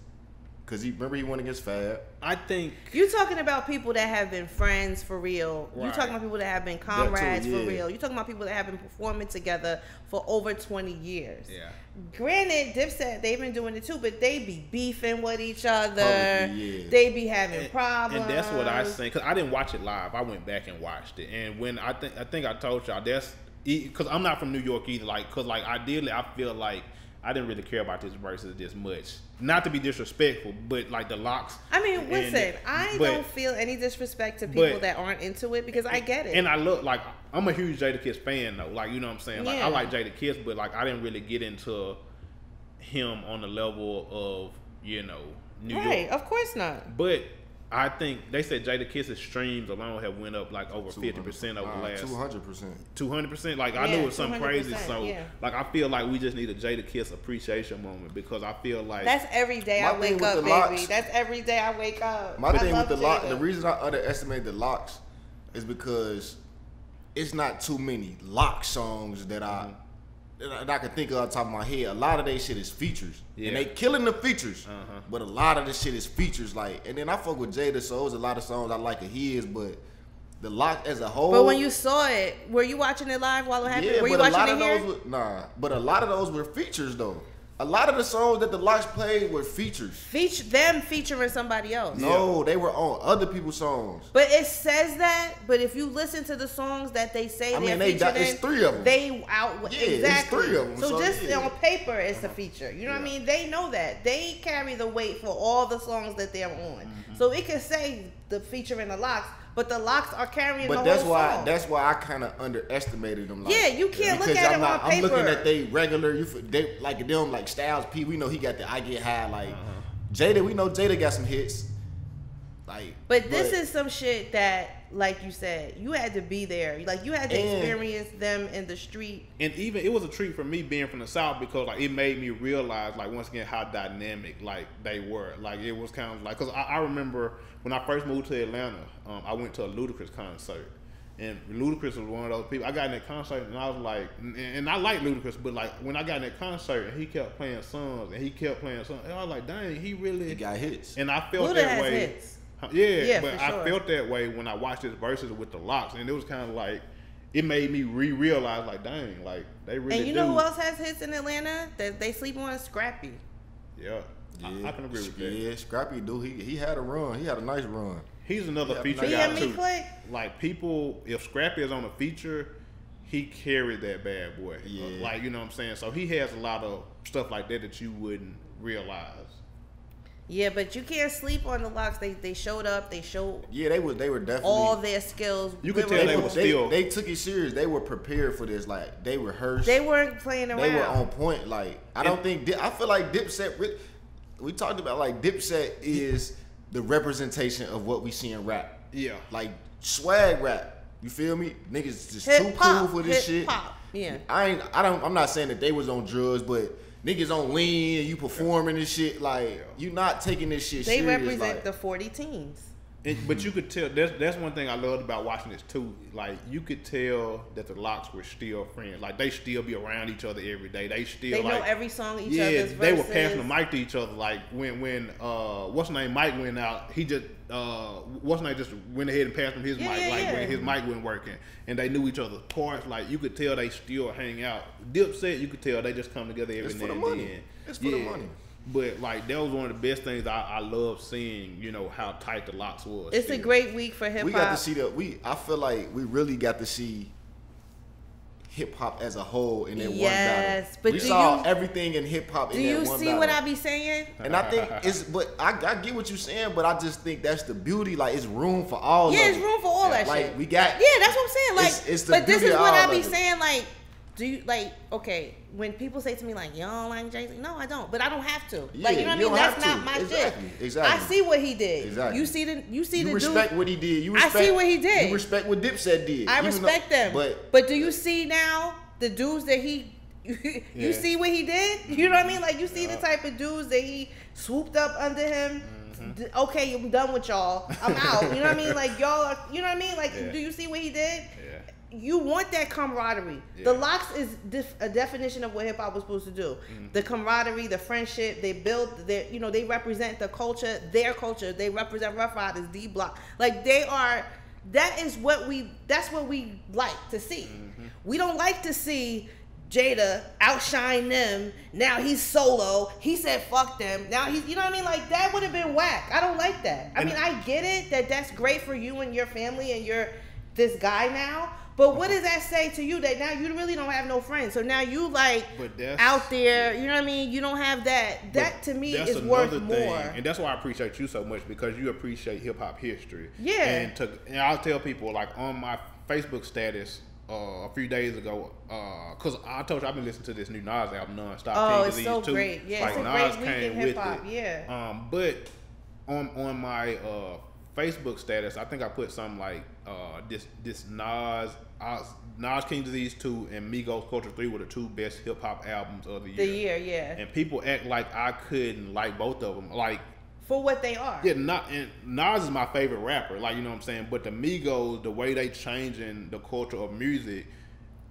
Speaker 3: Because he went against Fab.
Speaker 2: I think
Speaker 1: you talking about people that have been friends for real. Right. You talking about people that have been comrades for real. You talking about people that have been performing together for over 20 years.
Speaker 2: Yeah.
Speaker 1: Granted, Dipset, they've been doing it too, but they be beefing with each other.
Speaker 3: Yeah.
Speaker 1: They be having problems.
Speaker 2: And that's what I think. Because I didn't watch it live. I went back and watched it. And when I think I told y'all, that's because I'm not from New York either. Because ideally, I feel like I didn't really care about this Verzuz this much. Not to be disrespectful, but like the Locks.
Speaker 1: I mean, listen, I don't feel any disrespect to people that aren't into it because I get it.
Speaker 2: And I look like I'm a huge Jadakiss fan though. Like, you know what I'm saying? Like I like Jadakiss, but like I didn't really get into him on the level of, New York.
Speaker 1: Right, of course not.
Speaker 2: But I think they said Jadakiss's streams alone have went up like over 50% over the last
Speaker 3: 200%.
Speaker 2: 200%. Like I knew it was something crazy. So like I feel like we just need a Jadakiss appreciation moment because I feel like
Speaker 1: that's every day I wake up, baby. That's every day I wake up.
Speaker 3: My thing with the Locks, the reason I underestimate the Locks is because it's not too many Lock songs that I can think of on top of my head. A lot of their shit is features. Yeah. And they killing the features. But a lot of the shit is features. Like, and then I fuck with Jada, so there's a lot of songs I like of his, but the Lock as a whole.
Speaker 1: But when you saw it, were you watching it live while it happened?
Speaker 3: Yeah,
Speaker 1: were you watching it here?
Speaker 3: But a lot of those were features though. A lot of the songs that the Locks played were features.
Speaker 1: Them featuring somebody else.
Speaker 3: No, they were on other people's songs.
Speaker 1: But it says that. But if you listen to the songs that they say
Speaker 3: it's 3 of them.
Speaker 1: They out exactly.
Speaker 3: It's 3 of them.
Speaker 1: So just on paper, it's a feature. You know what I mean? They know that they carry the weight for all the songs that they're on. So it can say the feature in the Locks. But the Locks are carrying the whole song.
Speaker 3: That's why I kind of underestimated them. Like,
Speaker 1: yeah, you can't look at them on paper.
Speaker 3: I'm looking at they regular. They like them like Styles P. We know he got the I Get High. Like Jada, we know Jada got some hits. Like,
Speaker 1: but this is some shit that, like you said, you had to be there. Like you had to experience them in the street.
Speaker 2: And even it was a treat for me being from the South because like it made me realize like once again how dynamic like they were. Like it was kind of like because I remember when I first moved to Atlanta, I went to a Ludacris concert. And Ludacris was one of those people. I got in that concert and I was like, and I like Ludacris, but like when I got in that concert and he kept playing songs and I was like, dang, he
Speaker 3: got hits.
Speaker 2: And I felt
Speaker 1: Luda
Speaker 2: that
Speaker 1: has
Speaker 2: way.
Speaker 1: Hits.
Speaker 2: Yeah, but
Speaker 1: sure.
Speaker 2: I felt that way when I watched his verses with the Locks, and it was kind of like, it made me realize like, dang, like they really.
Speaker 1: And you know who else has hits in Atlanta that they sleep on? Scrappy.
Speaker 2: Yeah. I can agree with that.
Speaker 3: Yeah, Scrappy dude, he had a run. He had a nice run.
Speaker 2: He's another feature guy too.
Speaker 1: Click?
Speaker 2: Like people, if Scrappy is on a feature, he carried that bad boy.
Speaker 3: Yeah.
Speaker 2: Like, you know what I'm saying? So he has a lot of stuff like that you wouldn't realize.
Speaker 1: Yeah, but you can't sleep on the Locks. They showed up. They showed.
Speaker 3: Yeah, they were definitely
Speaker 1: all their skills.
Speaker 2: You could tell they were still.
Speaker 3: They took it serious. They were prepared for this. Like they rehearsed.
Speaker 1: They weren't playing around.
Speaker 3: They were on point. Like I feel like Dipset. We talked about like Dipset is the representation of what we see in rap.
Speaker 2: Yeah.
Speaker 3: Like swag rap. You feel me? Niggas just
Speaker 1: hip
Speaker 3: too
Speaker 1: hop,
Speaker 3: cool for this shit.
Speaker 1: Hop. Yeah.
Speaker 3: I'm not saying that they was on drugs, but niggas on lean and you performing this shit. Like you not taking this shit serious.
Speaker 1: They represent
Speaker 3: like,
Speaker 1: the 40 teens.
Speaker 2: But you could tell, that's one thing I loved about watching this too. Like you could tell that the Locks were still friends. Like they still be around each other every day. They
Speaker 1: know every song each other's verses.
Speaker 2: They were passing the mic to each other. Like when what's his name, Mike went out, he just what's his name just went ahead and passed him his mic. When his mic wasn't working, and they knew each other's parts. Like you could tell they still hang out. Dipset, you could tell they just come together every now and then.
Speaker 3: It's for the money.
Speaker 2: But like that was one of the best things I love seeing. You know how tight the Locks was.
Speaker 1: It's a great week for hip hop.
Speaker 3: We got to see I feel like we really got to see hip hop as a whole in that one battle.
Speaker 1: But
Speaker 3: we saw everything in hip hop in that one battle.
Speaker 1: Do you see what I be saying?
Speaker 3: And I think I get what you're saying, but I just think that's the beauty. Like it's room for all.
Speaker 1: Yeah, it's room for all that
Speaker 3: like,
Speaker 1: shit.
Speaker 3: We got.
Speaker 1: Yeah, that's what I'm saying. Like,
Speaker 3: it's
Speaker 1: but this is what I be saying. Like, do you like? Okay, when people say to me like, "You don't like Jay-Z?" No, I don't. But I don't have to.
Speaker 3: Yeah,
Speaker 1: like, you know what I mean? That's not my shit.
Speaker 3: Exactly.
Speaker 1: I see what he did.
Speaker 3: Exactly.
Speaker 1: You see the
Speaker 3: You respect what he did.
Speaker 1: I see what he did.
Speaker 3: You respect what Dipset did.
Speaker 1: I respect them. But do you see now the dudes that he? You see what he did? You know what I mean? Like you see the type of dudes that he swooped up under him. Mm-hmm. Okay, I'm done with y'all. I'm out. You know what I mean? Like y'all are, you know what I mean? Like do you see what he did? Yeah. You want that camaraderie. Yeah. The Locks is a definition of what hip hop was supposed to do. Mm-hmm. The camaraderie, the friendship, they build they represent the culture, their culture. They represent Rough Riders, D Block. Like that's what we like to see. Mm-hmm. We don't like to see Jada outshine them. Now he's solo. He said fuck them. Now he's, you know what I mean? Like that would have been whack. I don't like that. I mean, I get it that that's great for you and your family and you're this guy now. But what does that say to you that now you really don't have no friends? So now you like out there, you know what I mean? You don't have that. That to me is worth more.
Speaker 2: And that's why I appreciate you so much because you appreciate hip hop history.
Speaker 1: Yeah.
Speaker 2: And I'll tell people like on my Facebook status a few days ago, because I told you I've been listening to this new Nas album nonstop.
Speaker 1: Oh, it's so great. Yeah,
Speaker 2: like,
Speaker 1: it's a
Speaker 2: Nas
Speaker 1: great week in hip hop. Yeah.
Speaker 2: But on my Facebook status, I think I put something like this Nas King Disease 2 and Migos Culture 3 were the two best hip hop albums of the year.
Speaker 1: Yeah.
Speaker 2: And people act like I couldn't like both of them. Like
Speaker 1: for what they are.
Speaker 2: Yeah, and Nas is my favorite rapper. Like, you know what I'm saying? But the Migos, the way they changing the culture of music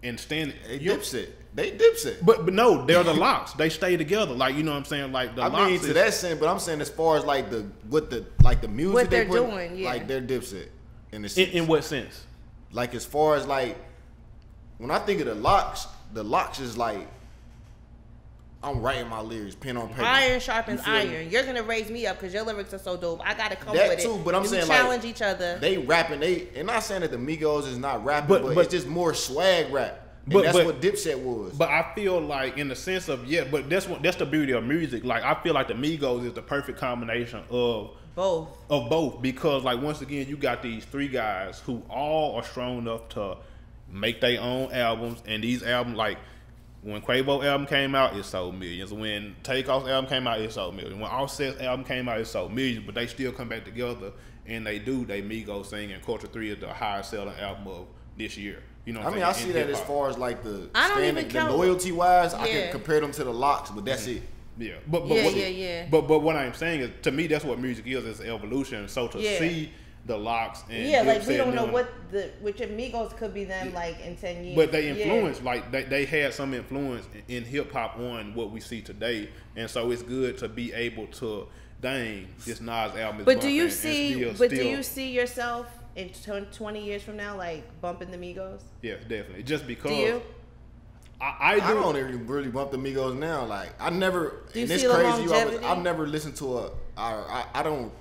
Speaker 2: and standing.
Speaker 3: They Dipset.
Speaker 2: But no, they're the Locks. They stay together. Like, you know what I'm saying? Like the Locks.
Speaker 3: I mean, to that sense, but I'm saying as far as like the music
Speaker 1: what they're doing, yeah.
Speaker 3: Like they're Dipset in the sense.
Speaker 2: In what sense?
Speaker 3: Like as far as like when I think of the Locks is like I'm writing my lyrics, pen on paper.
Speaker 1: Iron sharpens iron. You're gonna raise me up because your lyrics are so dope. I gotta come with it.
Speaker 3: That too, but I'm saying
Speaker 1: challenge
Speaker 3: like,
Speaker 1: each other.
Speaker 3: They rapping. And not saying that the Migos is not rapping, but it's just more swag rap. And that's what Dipset was.
Speaker 2: But I feel like in the sense of but that's the beauty of music. Like I feel like the Migos is the perfect combination of both because like once again you got these three guys who all are strong enough to make their own albums, and these albums like when Quavo's album came out, it sold millions. When Takeoff's album came out, it sold millions. When Offset's album came out, it sold millions. But they still come back together and they Migos sing, and Culture 3 is the highest selling album of this year. You know what
Speaker 3: I see that as far as like the loyalty wise, I can compare them to the Locks, but that's it.
Speaker 2: Yeah. But what I'm saying is, to me, that's what music is. It's evolution. So to see the Locks and
Speaker 1: yeah, like
Speaker 2: Dipset
Speaker 1: we don't know
Speaker 2: them.
Speaker 1: which Amigos could be them like in 10 years.
Speaker 2: But they influence, like they had some influence in hip hop on what we see today, and so it's good to be able to, dang, this Nas album is
Speaker 1: But do you
Speaker 2: bumping
Speaker 1: see yourself in 20 years from now like bumping the Migos?
Speaker 2: Yeah, definitely. Just because.
Speaker 1: Do you?
Speaker 2: I
Speaker 3: don't even really bump the Migos now. Like I never.
Speaker 1: Do you
Speaker 3: and it's
Speaker 1: see the
Speaker 3: crazy.
Speaker 1: longevity?
Speaker 3: I've never listened to I don't.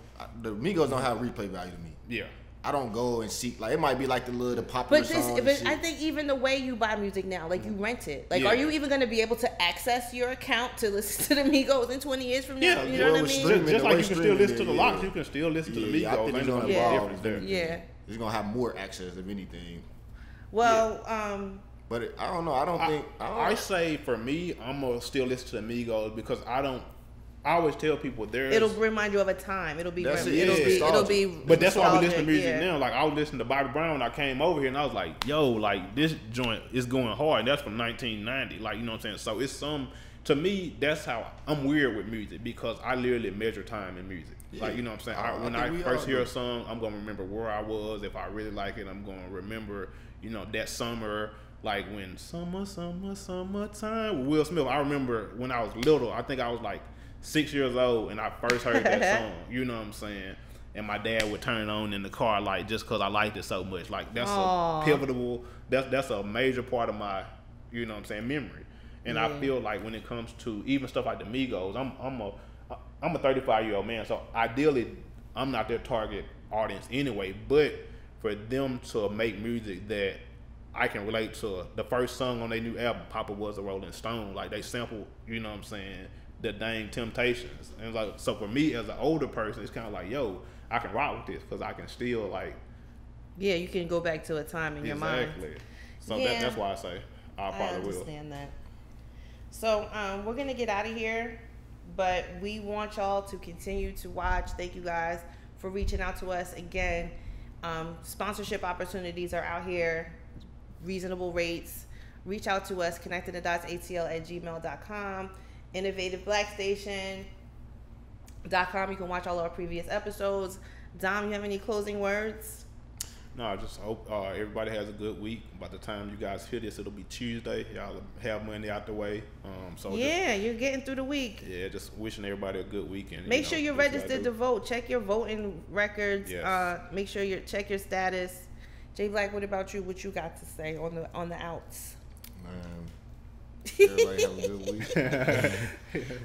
Speaker 3: The Migos don't have replay value to me.
Speaker 2: Yeah.
Speaker 3: I don't go and seek, like, it might be like the popular song.
Speaker 1: But I think even the way you buy music now, like you rent it. Like, are you even going to be able to access your account to listen to the Migos in 20 years from now?
Speaker 2: Yeah,
Speaker 1: you know what I mean?
Speaker 2: Just like you can still listen to the Locks, you can still listen to the Migos.
Speaker 3: I think
Speaker 2: Ain't
Speaker 3: it's
Speaker 2: gonna
Speaker 3: gonna
Speaker 2: be a
Speaker 3: evolve.
Speaker 2: difference there.
Speaker 1: Yeah.
Speaker 3: It's gonna have more access if anything.
Speaker 1: Well,
Speaker 3: but I don't know. I
Speaker 2: say for me, I'm gonna still listen to the Migos because I always tell people
Speaker 1: it'll remind you of a time. It'll be
Speaker 3: That's
Speaker 1: it'll be.
Speaker 2: But that's why we listen to music
Speaker 1: yeah.
Speaker 2: now. Like I was listening to Bobby Brown when I came over here, and I was like, "Yo, like this joint is going hard." And that's from 1990. Like you know what I'm saying. So it's to me. That's how I'm weird with music because I literally measure time in music. Yeah. Like you know what I'm saying. When I first hear a song, I'm gonna remember where I was. If I really like it, I'm gonna remember that summer. Like when summertime with Will Smith. I remember when I was little. I think I was like 6 years old and I first heard that song, you know what I'm saying? And my dad would turn it on in the car, like just because I liked it so much. Like that's a pivotal, that's a major part of my, you know what I'm saying, memory. And I feel like when it comes to even stuff like the Migos, I'm a 35-year-old man, so ideally I'm not their target audience anyway. But for them to make music that I can relate to, the first song on their new album, Papa Was a Rolling Stone, like they sampled, you know what I'm saying, the dang Temptations. And like, so for me as an older person, it's kind of like, yo, I can rock with this because I can still like.
Speaker 1: Yeah, you can go back to a time in your mind.
Speaker 2: Exactly. So that's why I say I probably will.
Speaker 1: I understand that. So we're gonna get out of here, but we want y'all to continue to watch. Thank you guys for reaching out to us again. Sponsorship opportunities are out here, reasonable rates. Reach out to us, connectingthedotsatl@gmail.com. InnovativeBlackStation.com. You can watch all our previous episodes. Dom, you have any closing words?
Speaker 2: No, I just hope everybody has a good week. By the time you guys hear this, it'll be Tuesday. Y'all have Monday out the way. You're getting through the week. Yeah, just wishing everybody a good weekend.
Speaker 1: Make sure you're registered to vote. Check your voting records.
Speaker 2: Yes.
Speaker 1: Make sure you check your status. J Black, what about you? What you got to say on the outs?
Speaker 3: Everybody have a good week.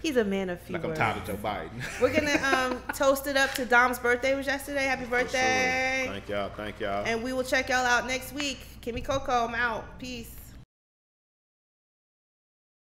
Speaker 1: He's a man of few
Speaker 2: words. Like I'm tired of Joe Biden.
Speaker 1: We're gonna toast it up to Dom's birthday was yesterday. Happy birthday!
Speaker 2: Sure. Thank y'all.
Speaker 1: And we will check y'all out next week. Kymmy Coco, I'm out. Peace.